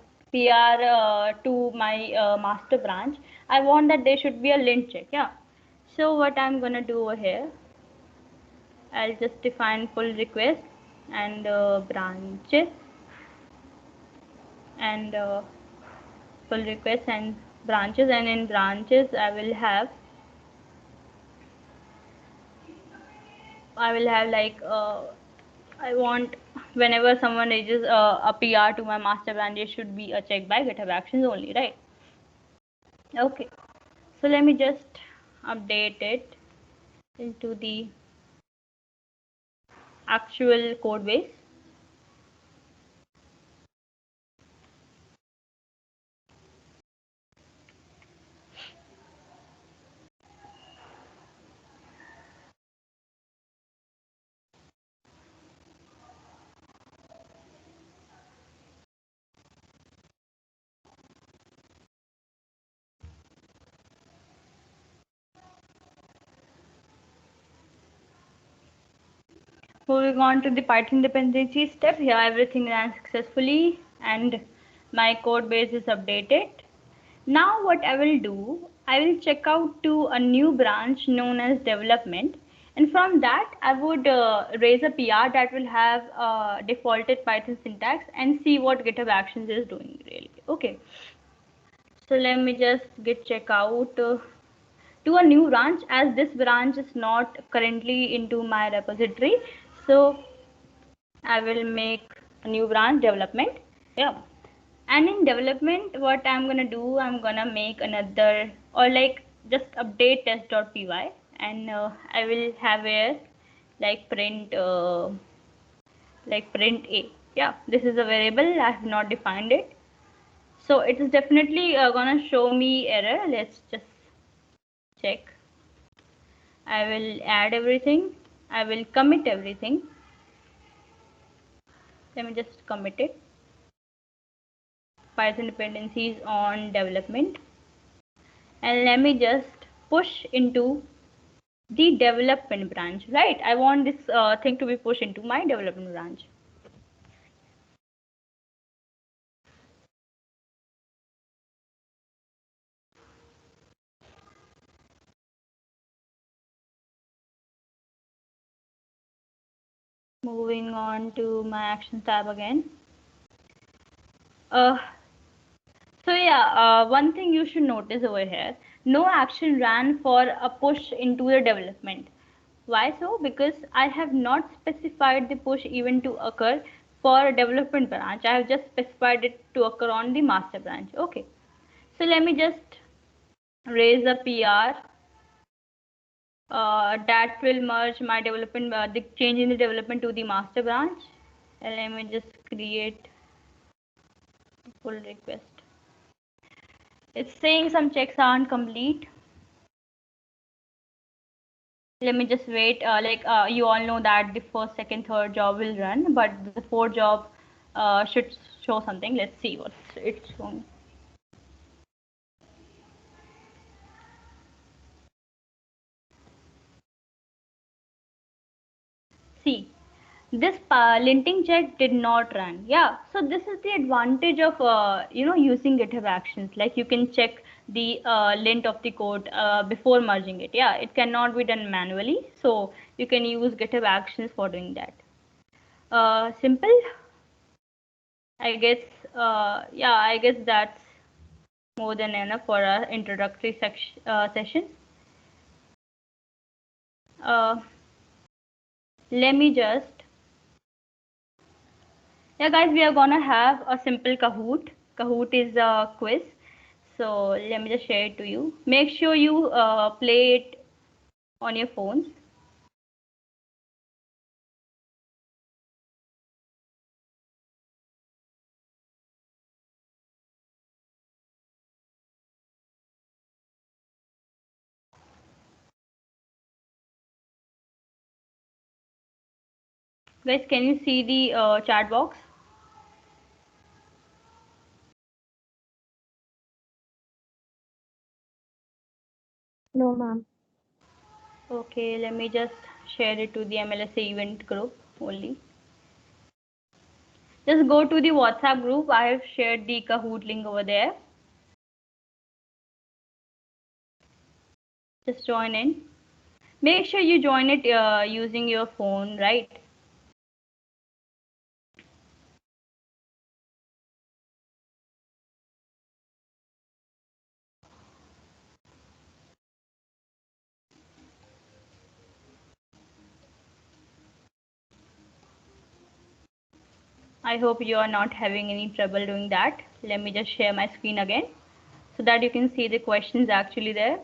to my master branch, I want that there should be a lint check. Yeah. So what I'm gonna do over here, I'll just define pull request and branches and pull requests and branches, and in branches I will have like I want whenever someone raises a PR to my master branch, it should be a check by GitHub Actions only, right? Okay, so let me just update it into the actual code base. Moving on to the Python dependency step, here everything ran successfully and my code base is updated. Now what I will do, I will check out to a new branch known as development, And from that, I would raise a PR that will have defaulted Python syntax and see what GitHub Actions is doing really. Okay. So let me just git checkout to a new branch, as this branch is not currently into my repository. So I will make a new branch development. Yeah. And in development, what I'm gonna do, I'm gonna make another, or like just update test.py, and I will have a like print a. Yeah, this is a variable. I have not defined it, so it is definitely gonna show me error. Let's just check. I will add everything. I will commit everything. Let me just commit it. Python dependencies on development, and let me just push into the development branch, right? I want this thing to be pushed into my development branch. Moving on to my action tab again. Uh, so yeah, one thing you should notice over here, no action ran for a push into the development. Why so? Because I have not specified the push event to occur for a development branch. I have just specified it to occur on the master branch. Okay. So let me just raise a PR that will merge my development, the change in the development to the master branch. And let me just create a pull request. It's saying some checks aren't complete. Let me just wait. You all know that the first, second, third job will run, but the fourth job should show something. Let's see what it's showing. See, this linting check did not run. Yeah, so this is the advantage of using GitHub Actions. Like you can check the lint of the code before merging it. Yeah, it cannot be done manually, so you can use GitHub Actions for doing that. Simple. I guess. Yeah, I guess that's more than enough for our introductory session. Uh, Let me just, yeah guys, we are gonna have a simple Kahoot. Kahoot is a quiz. So let me just share it to you. Make sure you play it on your phones. Guys, can you see the chat box? No, ma'am. Okay, let me just share it to the MLSA event group only. Just go to the WhatsApp group. I have shared the Kahoot link over there. Just join in. Make sure you join it using your phone, right? I hope you are not having any trouble doing that. Let me just share my screen again so that you can see the questions actually there.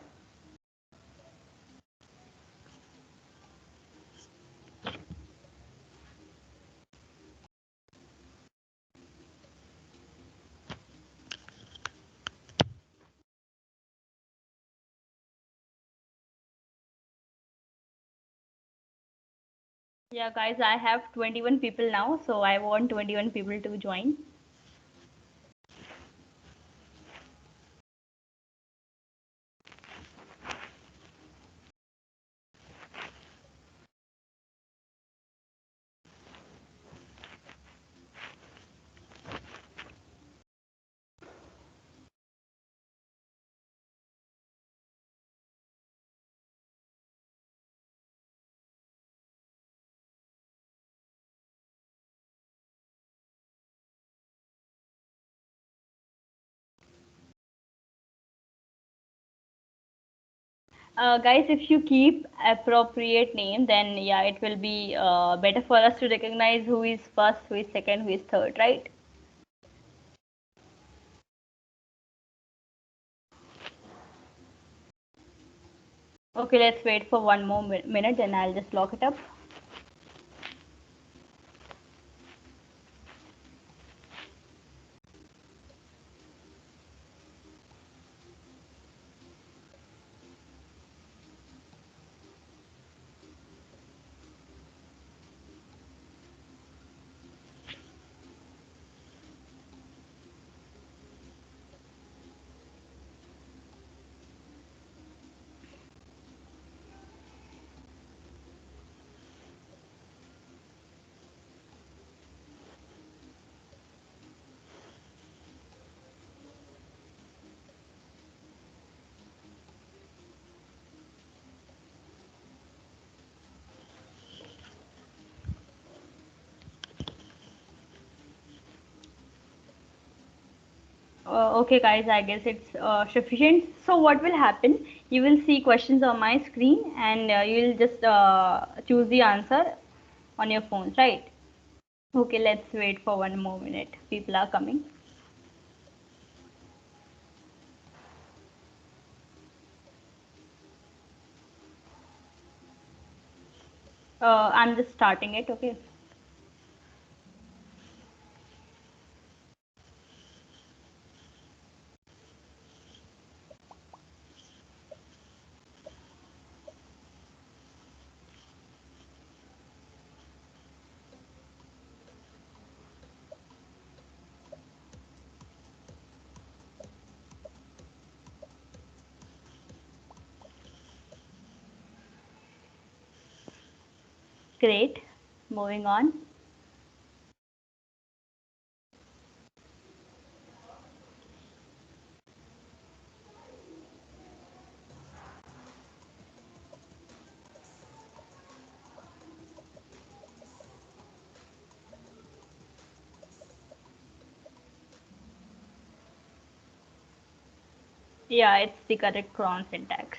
Yeah, guys, I have 21 people now, so I want 21 people to join. Guys, if you keep appropriate name, then yeah, it will be better for us to recognize who is first, who is second, who is third, right? Okay, let's wait for one more minute, then I'll just lock it up. Okay, guys, I guess it's sufficient. So what will happen? You will see questions on my screen, and you will just choose the answer on your phones, right? Okay, let's wait for one more minute. People are coming. I'm just starting it. Okay. Great. Moving on. Yeah, it's the correct cron syntax.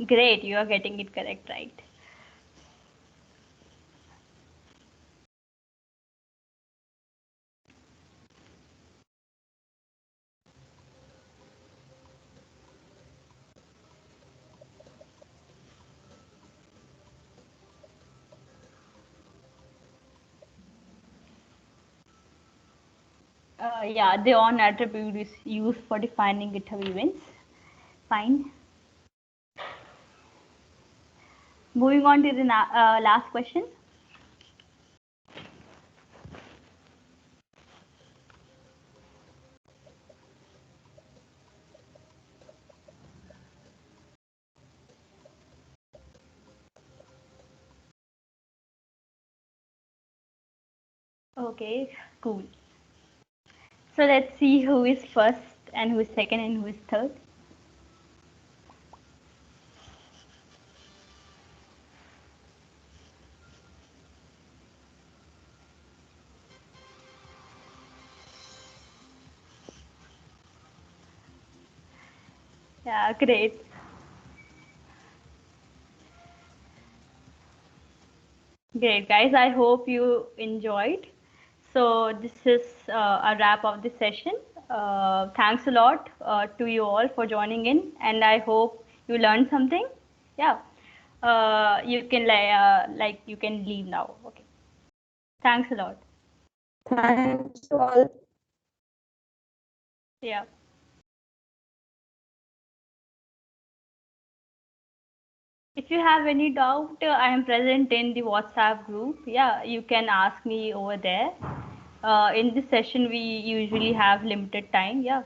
Great, you are getting it correct, right? Yeah, the on attribute is used for defining GitHub events. Fine. Moving on to the last question. Okay, cool. So let's see who is first and who is second and who is third. Yeah, great. Great, guys. I hope you enjoyed. So this is a wrap of the session. Thanks a lot to you all for joining in, and I hope you learned something. Yeah. You can like you can leave now. Okay. Thanks a lot. Thanks to all. Yeah. If you have any doubt, I am present in the WhatsApp group. Yeah, you can ask me over there. In this session, we usually have limited time. Yeah,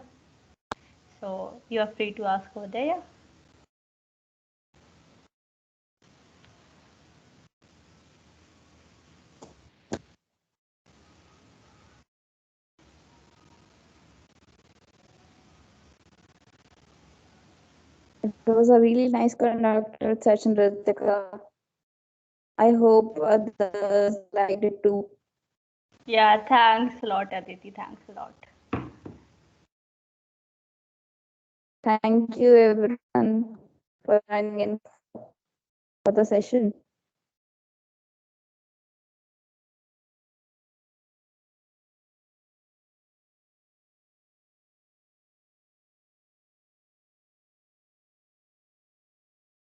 so you are free to ask over there. Yeah. It was a really nice conducted session, Ritika. I hope others liked it too. Yeah, thanks a lot, Aditi. Thanks a lot. Thank you everyone for joining in for the session.